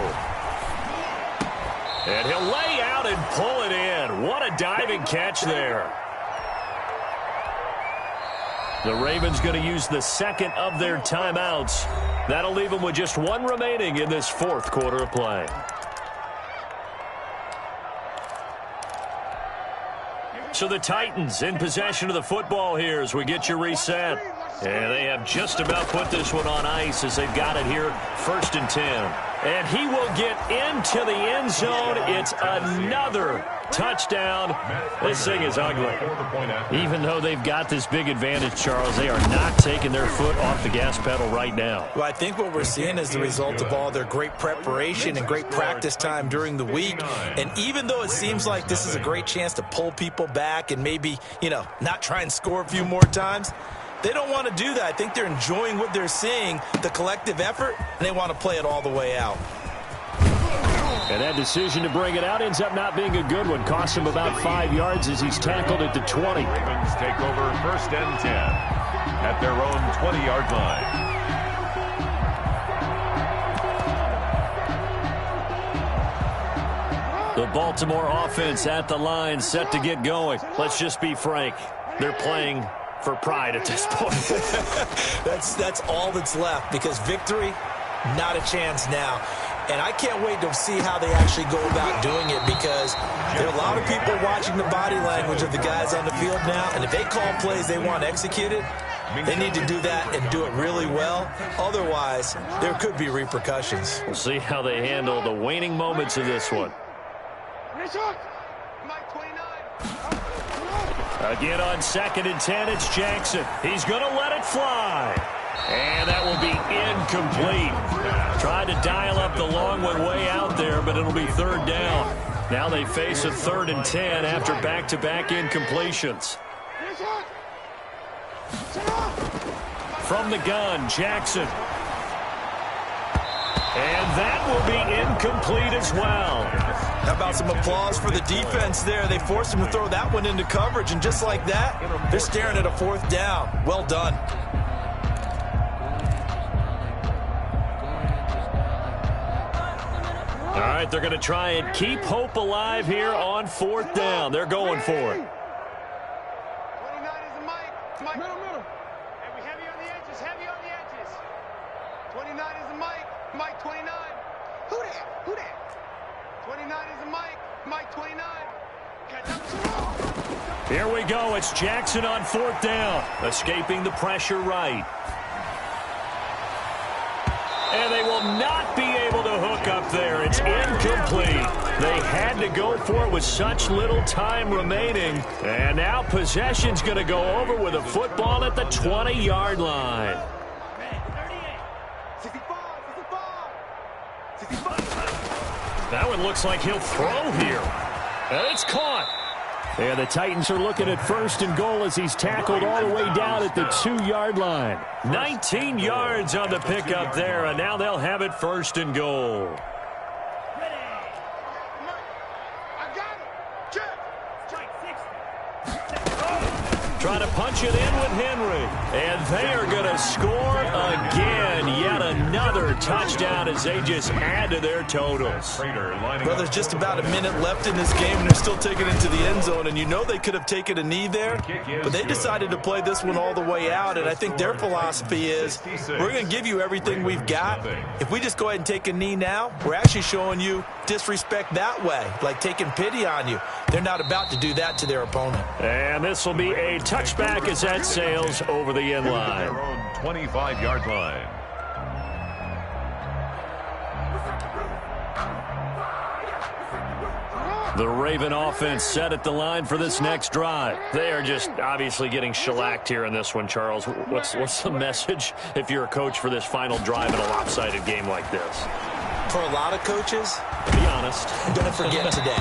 And he'll lay out and pull it in. What a diving catch there. The Ravens going to use the second of their timeouts. That'll leave them with just one remaining in this fourth quarter of play. So the Titans in possession of the football here as we get you reset. And they have just about put this one on ice as they've got it here, 1st and 10. And he will get into the end zone. It's another touchdown. This thing is ugly. Even though they've got this big advantage, Charles, they are not taking their foot off the gas pedal right now. Well, I think what we're seeing is the result of all their great preparation and great practice time during the week. And even though it seems like this is a great chance to pull people back and maybe, not try and score a few more times, they don't want to do that. I think they're enjoying what they're seeing, the collective effort, and they want to play it all the way out. And that decision to bring it out ends up not being a good one. Costs him about 5 yards as he's tackled at the 20. Ravens take over 1st and 10 at their own 20-yard line. The Baltimore offense at the line, set to get going. Let's just be frank. They're playing for pride at this point. That's all that's left, because victory, not a chance now. And I can't wait to see how they actually go about doing it, because there are a lot of people watching the body language of the guys on the field now, and if they call plays they want executed, they need to do that and do it really well. Otherwise, there could be repercussions. We'll see how they handle the waning moments of this one. Again on 2nd and 10, it's Jackson. He's going to let it fly. And that will be incomplete. Tried to dial up the long one way out there, but it'll be 3rd down. Now they face a 3rd and 10 after back-to-back incompletions. From the gun, Jackson. And that will be incomplete as well. How about some applause for the defense there? They forced him to throw that one into coverage, and just like that, they're staring at a 4th down. Well done. All right, they're going to try and keep hope alive here on 4th down. They're going for it. 29 is a Mike. Middle. And we heavy on the edges, heavy on the edges. 29 is a Mike. Mike 29. Who that? 29 is a Mike 29. Here we go. It's Jackson on 4th down. Escaping the pressure right. And they will not be able to hook up there. It's incomplete. They had to go for it with such little time remaining. And now possession's going to go over with a football at the 20-yard line. That one looks like he'll throw here. And it's caught. And the Titans are looking at 1st and goal as he's tackled all the way down at the 2-yard line. 19 yards on the pickup there, and now they'll have it 1st and goal. Trying to punch it in with Henry. And they are going to score again. Yet another touchdown as they just add to their totals. Well, there's just about a minute left in this game, and they're still taking it to the end zone. And you know they could have taken a knee there, but they decided to play this one all the way out. And I think their philosophy is, we're going to give you everything we've got. If we just go ahead and take a knee now, we're actually showing you disrespect that way, like taking pity on you. They're not about to do that to their opponent. And this will be a touchback as that sails over the end line. Their own 25-yard line. The Raven offense set at the line for this next drive. They are just obviously getting shellacked here in this one, Charles. What's the message if you're a coach for this final drive in a lopsided game like this? For a lot of coaches, be honest, don't forget today.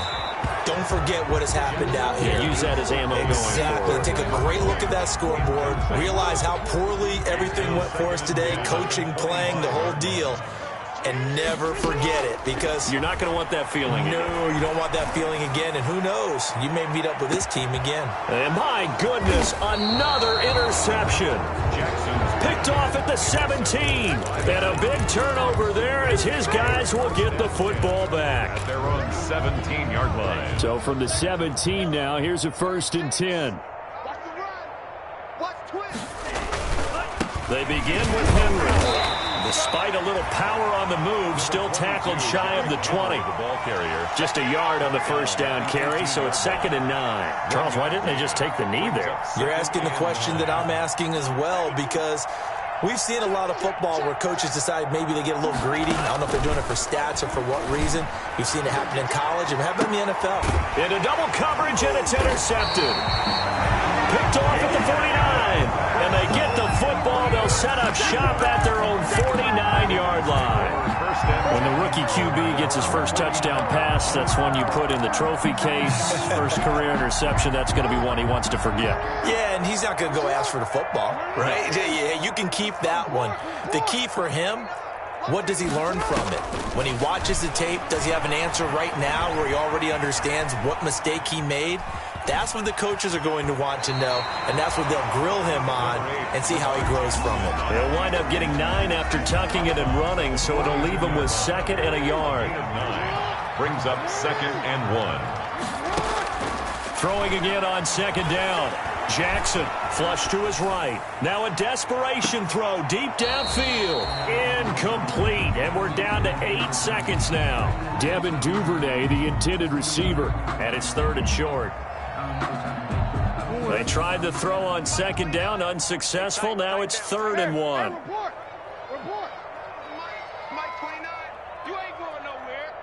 Don't forget what has happened out here. Yeah, use that as ammo going forward. Exactly. Take a great look at that scoreboard. Realize how poorly everything went for us today. Coaching, playing, the whole deal. And never forget it, because you're not going to want that feeling again. No, you don't want that feeling again. And who knows? You may meet up with this team again. And my goodness, another interception. Picked off at the 17. And a big turnover there as his guys will get the football back. At their own 17-yard line. So from the 17 now, here's a 1st and 10. They begin with Henry. Despite a little power on the move, still tackled shy of the 20. The ball carrier. Just a yard on the first down carry, so it's 2nd and 9. Charles, why didn't they just take the knee there? You're asking the question that I'm asking as well, because we've seen a lot of football where coaches decide maybe they get a little greedy. I don't know if they're doing it for stats or for what reason. We've seen it happen in college and happen in the NFL. Into double coverage, and it's intercepted. Picked off at the 49. And they get the football. They'll set up shop at their own 49-yard line. When the rookie QB gets his first touchdown pass, that's one you put in the trophy case. First career interception, that's going to be one he wants to forget. Yeah, and he's not going to go ask for the football, right? Yeah, you can keep that one. The key for him, what does he learn from it? When he watches the tape, does he have an answer right now where he already understands what mistake he made? That's what the coaches are going to want to know, and that's what they'll grill him on and see how he grows from it. He'll wind up getting 9 after tucking it and running, so it'll leave him with 2nd and a yard. 9 brings up 2nd and 1. Throwing again on 2nd down. Jackson flush to his right. Now a desperation throw deep downfield. Incomplete, and we're down to 8 seconds now. Devin Duvernay, the intended receiver. And it's 3rd and short. They tried to throw on 2nd down, unsuccessful. Now it's 3rd and 1. Report. Mike 29, you ain't going nowhere.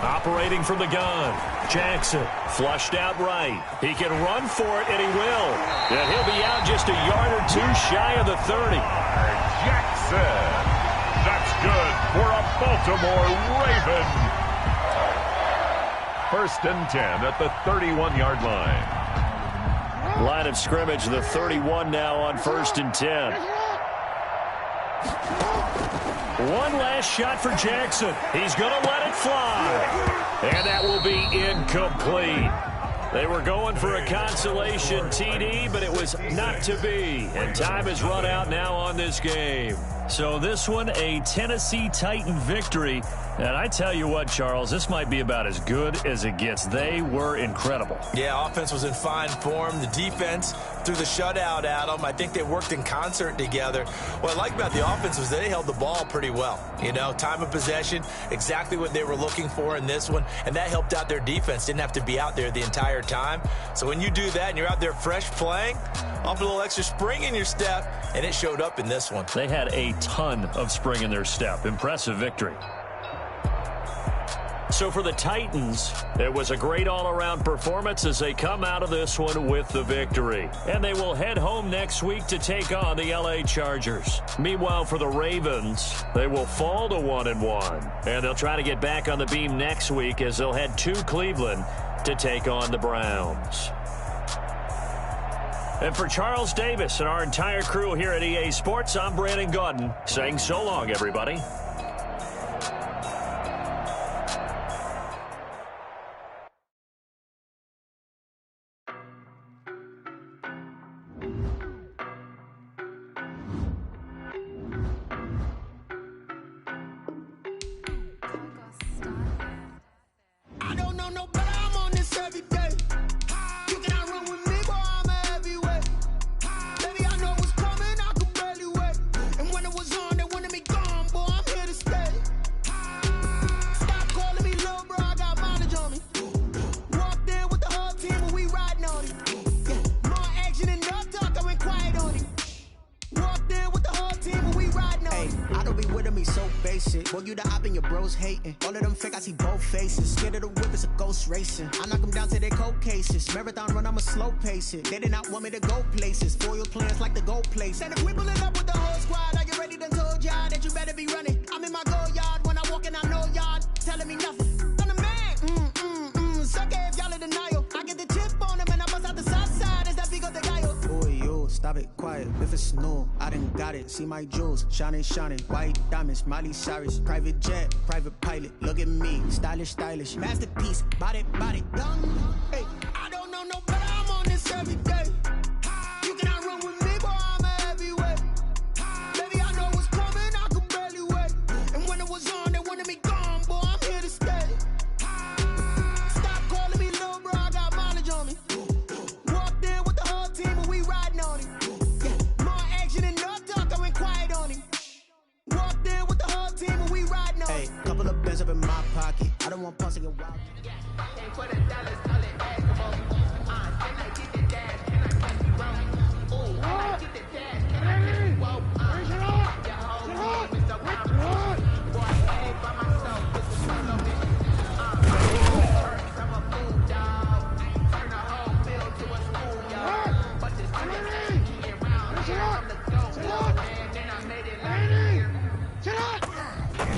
Operating from the gun. Jackson flushed out right. He can run for it, and he will. And he'll be out just a yard or two shy of the 30. Jackson. That's good for a Baltimore Raven. 1st and 10 at the 31-yard line. Line of scrimmage, the 31 now on 1st and 10. One last shot for Jackson. He's going to let it fly. And that will be incomplete. They were going for a consolation TD, but it was not to be. And time has run out now on this game. So this one, a Tennessee Titan victory. And I tell you what, Charles, this might be about as good as it gets. They were incredible. Yeah, offense was in fine form. The defense threw the shutout at them. I think they worked in concert together. What I like about the offense was they held the ball pretty well. You know, time of possession, exactly what they were looking for in this one. And that helped out their defense. Didn't have to be out there the entire time. So when you do that and you're out there fresh playing, off a little extra spring in your step, and it showed up in this one. They had a ton of spring in their step. Impressive victory. So for the Titans, it was a great all-around performance as they come out of this one with the victory. And they will head home next week to take on the LA Chargers. Meanwhile, for the Ravens, they will fall to 1-1. And they'll try to get back on the beam next week as they'll head to Cleveland to take on the Browns. And for Charles Davis and our entire crew here at EA Sports, I'm Brandon Gaudin saying so long, everybody. you the op and your bros hating. All of them fake, I see both faces. Scared of the whip, it's a ghost racing. I knock them down to their cold cases. Marathon run, I'ma slow pace it. They did not want me to go places. Foil plans like the gold place. And if we pulling up with the whole squad, are you ready? Done told y'all that you better be running. I'm in my go yard when I walk in, I know y'all telling me nothing. I'm the man. Suck it if y'all in denial. I get the chip on them and I bust out the south side. Is that Vigo the guy? Boy, yo, stop it, quiet. If it's new, I done got it. See my jewels, shining, white diamonds, Miley Cyrus, private jet, private pilot. Look at me, stylish, masterpiece, body, dumb. Hey, I don't know no better. I'm on this every day. You cannot run with me, boy. I'm a heavyweight. Baby, I know what's coming. I could barely wait. And when it was on, they wanted me gone, boy. I'm here to stay. Stop calling me little bro. I got mileage on me. Walked in with the whole team and we riding on it. Yeah, more action than no talk. I went quiet on him. Walked in with the whole team and we riding on it. Hey, couple of bands up in my pocket. I don't want pussy and wild. Ain't for the dollars, call it basketball. Can I get the dash? Can I catch me wrong? Ooh, can I get the dash? Can I catch me whoa? Your whole team is so complicated. Boy, I ain't by myself. This is solo mission. I'm a fool, dog. Turn the whole field to a schoolyard. But this nigga get around here. I'm the GOAT, man. Then I made it last year. Shut up! Shut up!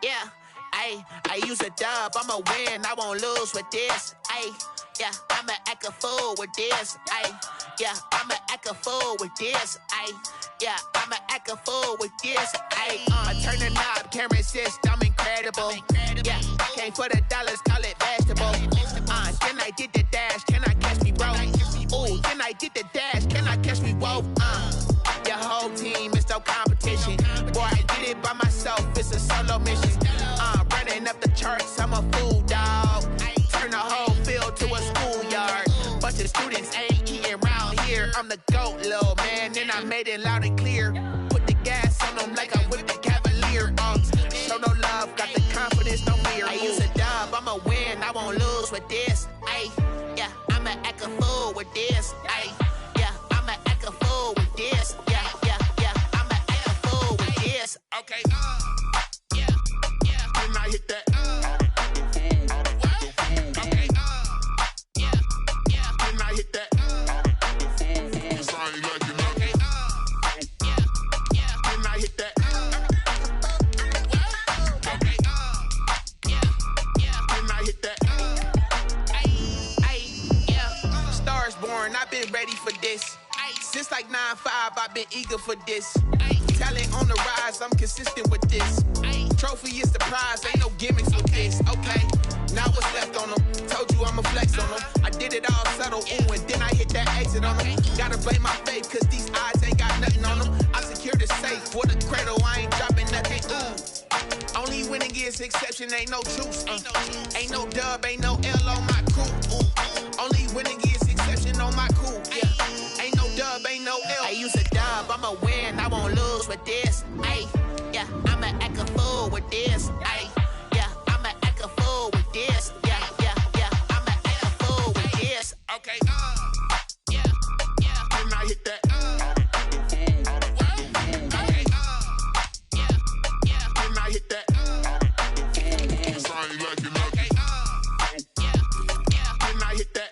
Yeah, I use a dub, I'ma win, I won't lose with this. Yeah, I'ma act a fool with this. Yeah, I'ma act a fool with this. Yeah, I'ma act a fool with this. Turn the knob, camera assist, I'm incredible. Yeah, came for the dollars, call it vegetable. Then I did the dash, can I catch me, bro? Ooh, then I did the dash, can I catch me, whoa? Your whole team is no competition. Boy, I did it by myself, it's a solo mission. Running up the charts, I'm a fool, dog. Turn the whole field to a schoolyard. Bunch of students ain't eating round here. I'm the GOAT, little man, and I made it loud and clear. Put the gas on them like I whipped the Cavalier. Show no love, got the confidence, no fear. I use a dub, I'ma win, I won't lose with this. Yeah, I'ma act a fool with this. Yeah, I'ma act a fool with this. Yeah, I'ma act a fool with this. Okay, yeah, when I hit that. Okay, yeah, when I hit that. It's I ain't like you know. Okay, yeah, when I hit that. Okay, yeah, when I hit that. Yeah, Stars born, I've been ready for this. Since like 9-5, I've been eager for this. Talent on the rise, I'm consistent with this. Trophy is the prize, ain't no gimmicks with this. Okay, now what's left on them? Told you I'ma flex on them. I did it all subtle, ooh, and then I hit that. that exit on them. Gotta blame my faith, cause these odds ain't got nothing on them. I secure the safe for the cradle, I ain't dropping nothing. Ooh. Only winning is exception, ain't no truce. Ain't no dub, ain't no L on my crew. Only winning is exception on my crew. Yeah. Ain't no dub, ain't no L. I use a dub, I'ma win, I won't lose with this. Ay, yeah, I'ma act a fool with this. Ay, yeah, I'ma act a fool with this. Yeah, yeah, yeah, I'ma act a fool with this. Okay, yeah, yeah. Can I hit that? Okay, yeah, yeah. Can I hit that? I ain't liking nothing. Okay, yeah, yeah. Can I hit that?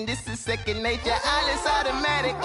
This is second nature, all is automatic.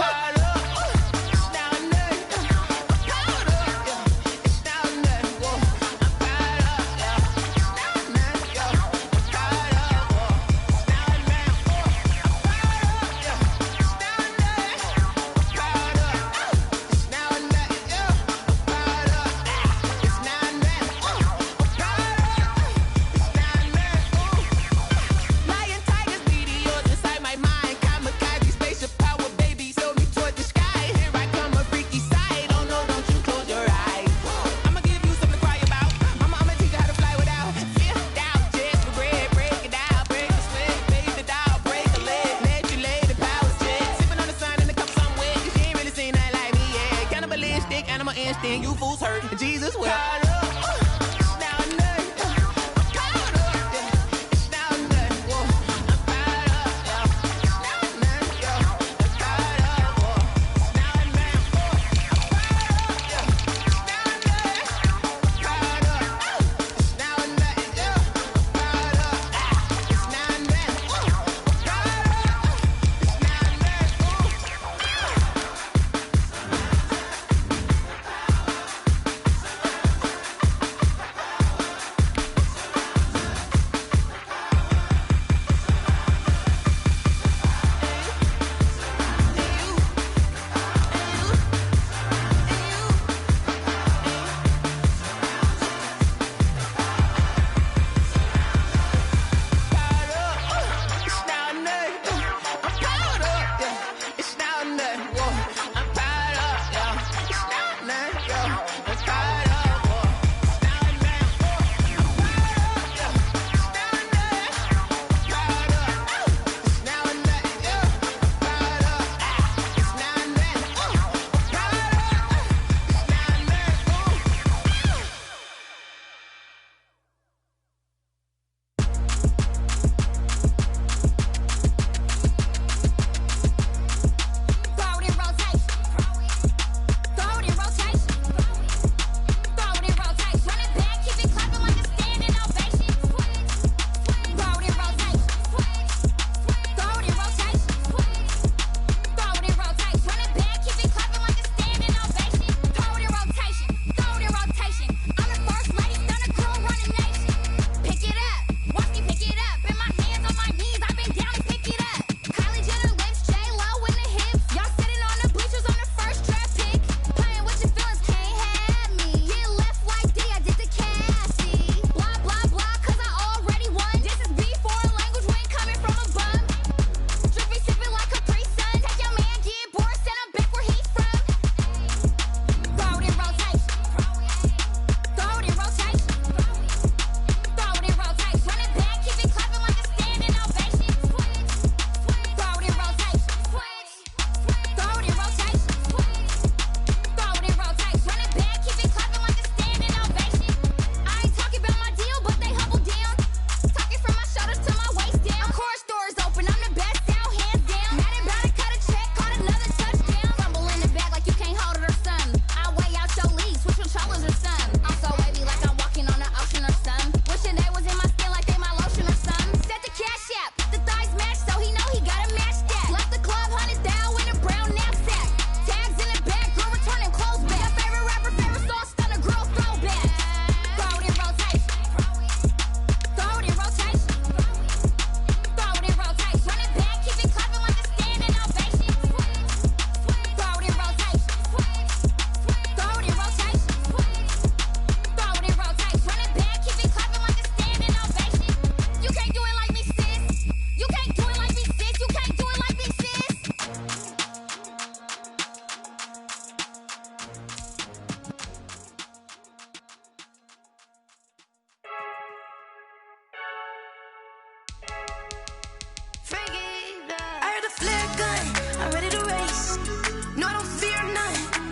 You fools hurt. Jesus will.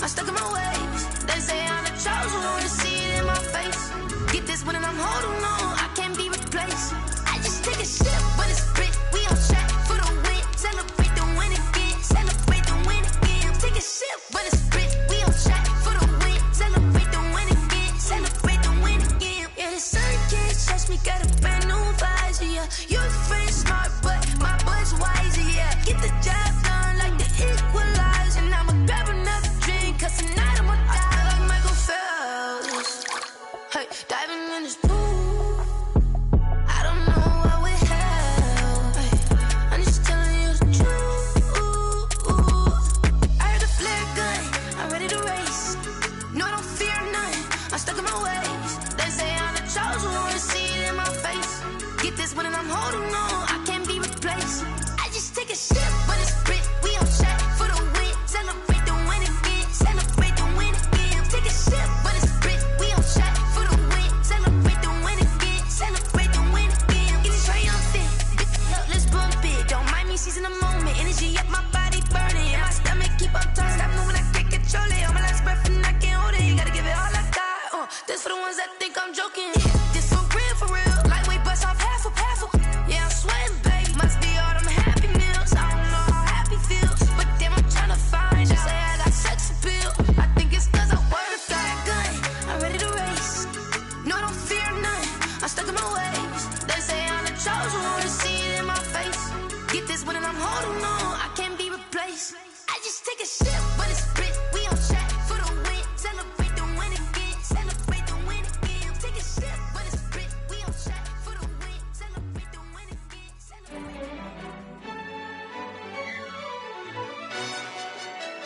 I'm stuck in my ways. They say I'm the chosen one, see it in my face. Get this one and I'm holding on, I can't be replaced. I just take a sip, but it's spit. We on track for the win. Celebrate the win again. Celebrate the win again. Take a sip, but it's spit. We on track for the win. Celebrate the win again. Celebrate the win again. Yeah, the sun can't touch me. Got a brand new visor. Yeah, you're friend smart, but my butt's wiser. Yeah, get the job done like the equalizer. And I'ma grab another drink, cause tonight I'ma die like Michael Phelps. Hey, diving in this pool. When I'm holding on, I can't be replaced. I just take a sip, but it's spit. We on track for the win. Celebrate the win again. Celebrate the win again. Take a sip, but it's spit. We on track for the win. Celebrate the win again. Celebrate the win again. Get it triumphant. Look, let's bump it. Don't mind me seizing the moment. Energy up my body burning. And my stomach keep up turning. Stop moving, I can't control it. On my last breath and I can't hold it. You gotta give it all I got. This for the ones that think I'm joking. This for real, for real. Lightweight bust off half a half. Yeah, I'm sweating, babe. Must be all them happy meals. I don't know how happy feels, but damn, I'm tryna find you. Say I got sex appeal. I think it's cause I work that good. I'm ready to race. No, I don't fear none. I'm stuck in my ways. They say I'm the chosen one, see it in my face. Get this one and I'm holding on. I can't be replaced. I just take a sip, but it's spit. We on track for the win. Celebrate the win again. Celebrate the win again. Take a sip, but it's spit. We on track for the win. Celebrate the win again.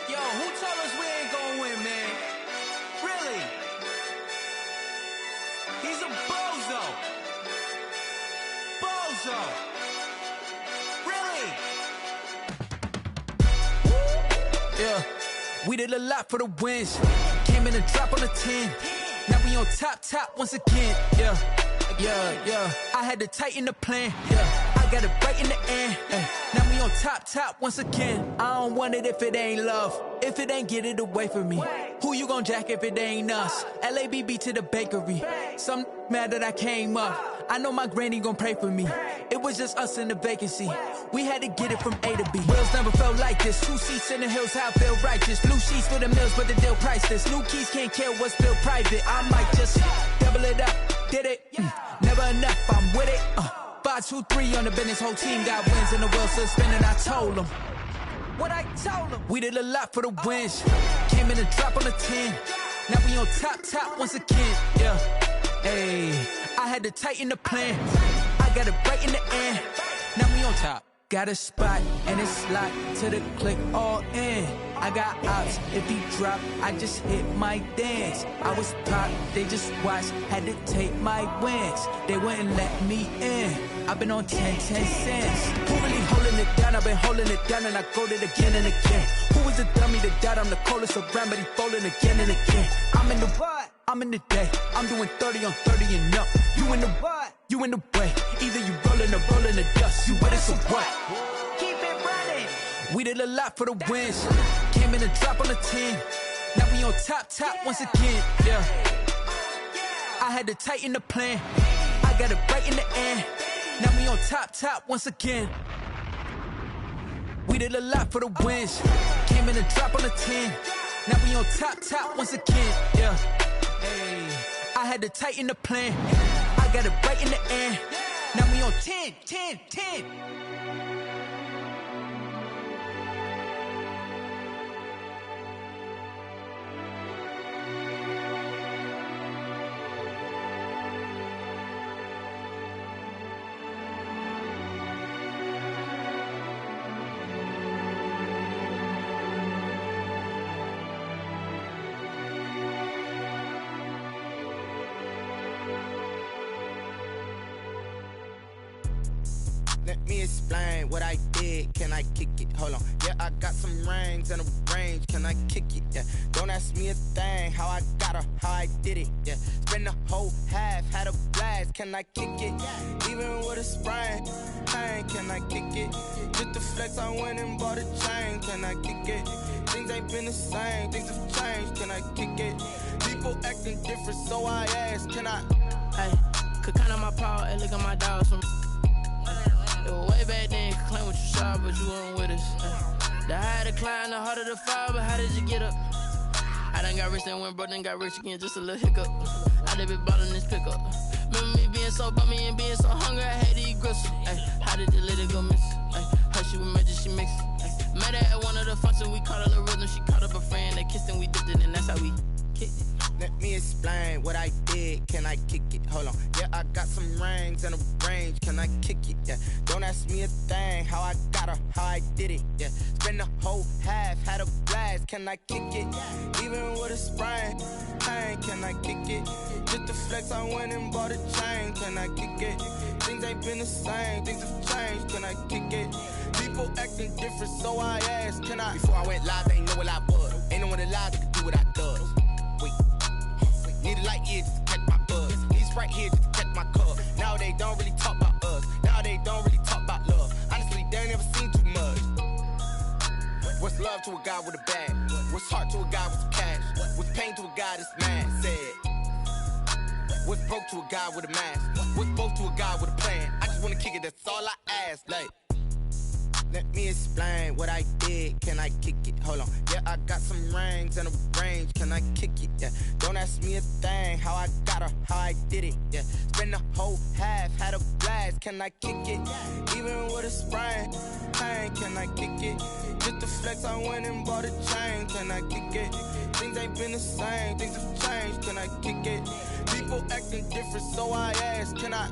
Yo, who told us we ain't gonna win, man? Really? He's a bozo. Bozo. Really? Yeah, we did a lot for the wins. Came in and drop on the 10. Now we on top once again. Yeah. I had to tighten the plan. Yeah, I got it right in the end. Now we on top once again. I don't want it if it ain't love. If it ain't, get it away from me. Who you gon' jack if it ain't us? LABB to the bakery. Some mad that I came up. I know my granny gon' pray for me. It was just us in the vacancy. We had to get it from A to B. Wheels never felt like this. 2 seats in the hills, how I feel righteous. Blue sheets for the mills, but the deal priceless. New keys can't care what's still private. I might just double it up. Did it? Never enough, I'm with it. 5, 2, 3 on the business. Whole team got wins and the wheels still spinning. I told them what I told them. We did a lot for the wins. Came in and drop on the 10. Now we on top once again. Yeah. Hey, I had to tighten the plan. I got it right in the end. Now we on top. Got a spot and it's locked to the click all in. I got ops, if he drop, I just hit my dance. I was top, they just watched, had to take my wins. They wouldn't let me in. I've been on 10 cents. Who really holding it down? I've been holding it down and I go it again and again. Who was the dummy that died? I'm the coldest around, but he falling again and again. I'm in the what? I'm in the day. I'm doing 30 on 30 and up. You in the what? You in the way. Either you rolling or rolling the dust. You with us or what? Keep it running. We did a lot for the wins. Came in and drop on the 10. Now we on top once again. Yeah. I had to tighten the plan. I got it right in the end. Now we on top once again. We did a lot for the wins. Came in and drop on the 10. Now we on top once again. Yeah. Hey, I had to tighten the plan. I got it right in the end. Now we on 10. me explain what I did. Can I kick it? Hold on. Yeah, I got some rings and a range. Can I kick it? Yeah. Don't ask me a thing. How I got her, how I did it. Yeah. Spend the whole half, had a blast. Can I kick it? Even with a sprain. Pain, can I kick it? Just the flex, I went and bought a chain. Can I kick it? Things ain't been the same. Things have changed. Can I kick it? People acting different, so I ask. Can I? Hey, could count on my power and look at my dogs from. It was way back then, could claim what you saw, but you weren't with us. The higher the climb, the harder the fall, but how did you get up? I done got rich and went broke, then got rich again, just a little hiccup. I done been ballin' this pickup. Remember me being so bummy and being so hungry, I had to eat gristle. How did the lady go miss? How she was magic, she mixed. Met her at one of the functions, we caught her the rhythm, she caught up a friend, they kissed and we dipped it, and that's how we kicked it. Let me explain what I did. Can I kick it? Hold on. Yeah, I got some rings and a range. Can I kick it? Yeah. Don't ask me a thing. How I got her, how I did it. Yeah. Spend the whole half, had a blast. Can I kick it? Even with a sprain. Pain, can I kick it? Just the flex, I went and bought a chain. Can I kick it? Things ain't been the same. Things have changed. Can I kick it? People acting different, so I asked. Can I? Before I went live, they ain't know what I was. Ain't no one alive that could do what I does. Wait. Need a light here just to catch my buzz. Need Sprite here just to catch my cup. Now they don't really talk about us. Now they don't really talk about love. Honestly, they ain't never seen too much. What's love to a guy with a bag? What's heart to a guy with some cash? What's pain to a guy that's mad? Said. What's broke to a guy with a mask? What's both to a guy with a plan? I just wanna kick it, that's all I ask. Like, let me explain what I did. Can I kick it? Hold on. Yeah, I got some rings and a range. Can I kick it? Yeah. Don't ask me a thing. How I got her, how I did it. Yeah. Spend the whole half, had a blast. Can I kick it? Even with a sprain. Pain, can I kick it? Just the flex, I went and bought a chain. Can I kick it? Things ain't been the same. Things have changed. Can I kick it? People acting different, so I ask. Can I?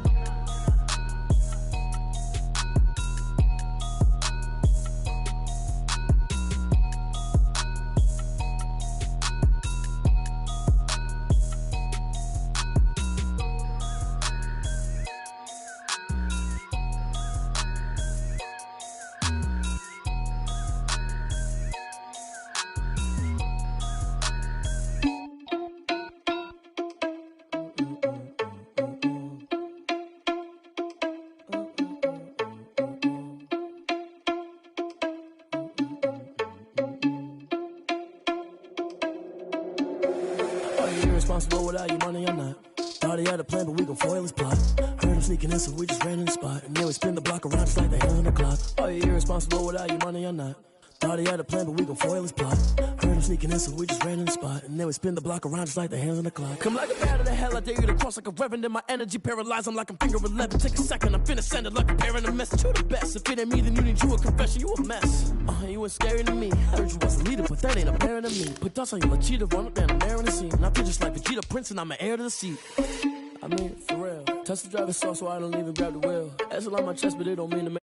Irresponsible without your money or not. Thought he had a plan, but we gon' foil his plot. Heard him sneaking in, so we just ran in the spot. And then we spin the block around just like the hands on the clock. Are you irresponsible without your money or not? Thought he had a plan, but we gon' foil his plot. Heard him sneaking in, so we just ran in the spot. And then we spin the block around just like the hands on the clock. Come like a bat of the hell, I dare you to cross like a reverend. And my energy paralyzed, I'm like I'm finger 11. Take a second, I'm finna send it like a bearing a message. You the best, if it ain't me, then you need you a confession. You a mess, you ain't scary to me. Heard you was a leader, but that ain't apparent to me. Put dust on you, a cheetah, run up down the air in the scene. And I feel just like Vegeta Prince, and I'm an heir to the seat. I mean, for real. Touch the driver's sauce so I don't even grab the wheel. That's a lot on my chest, but it don't mean to make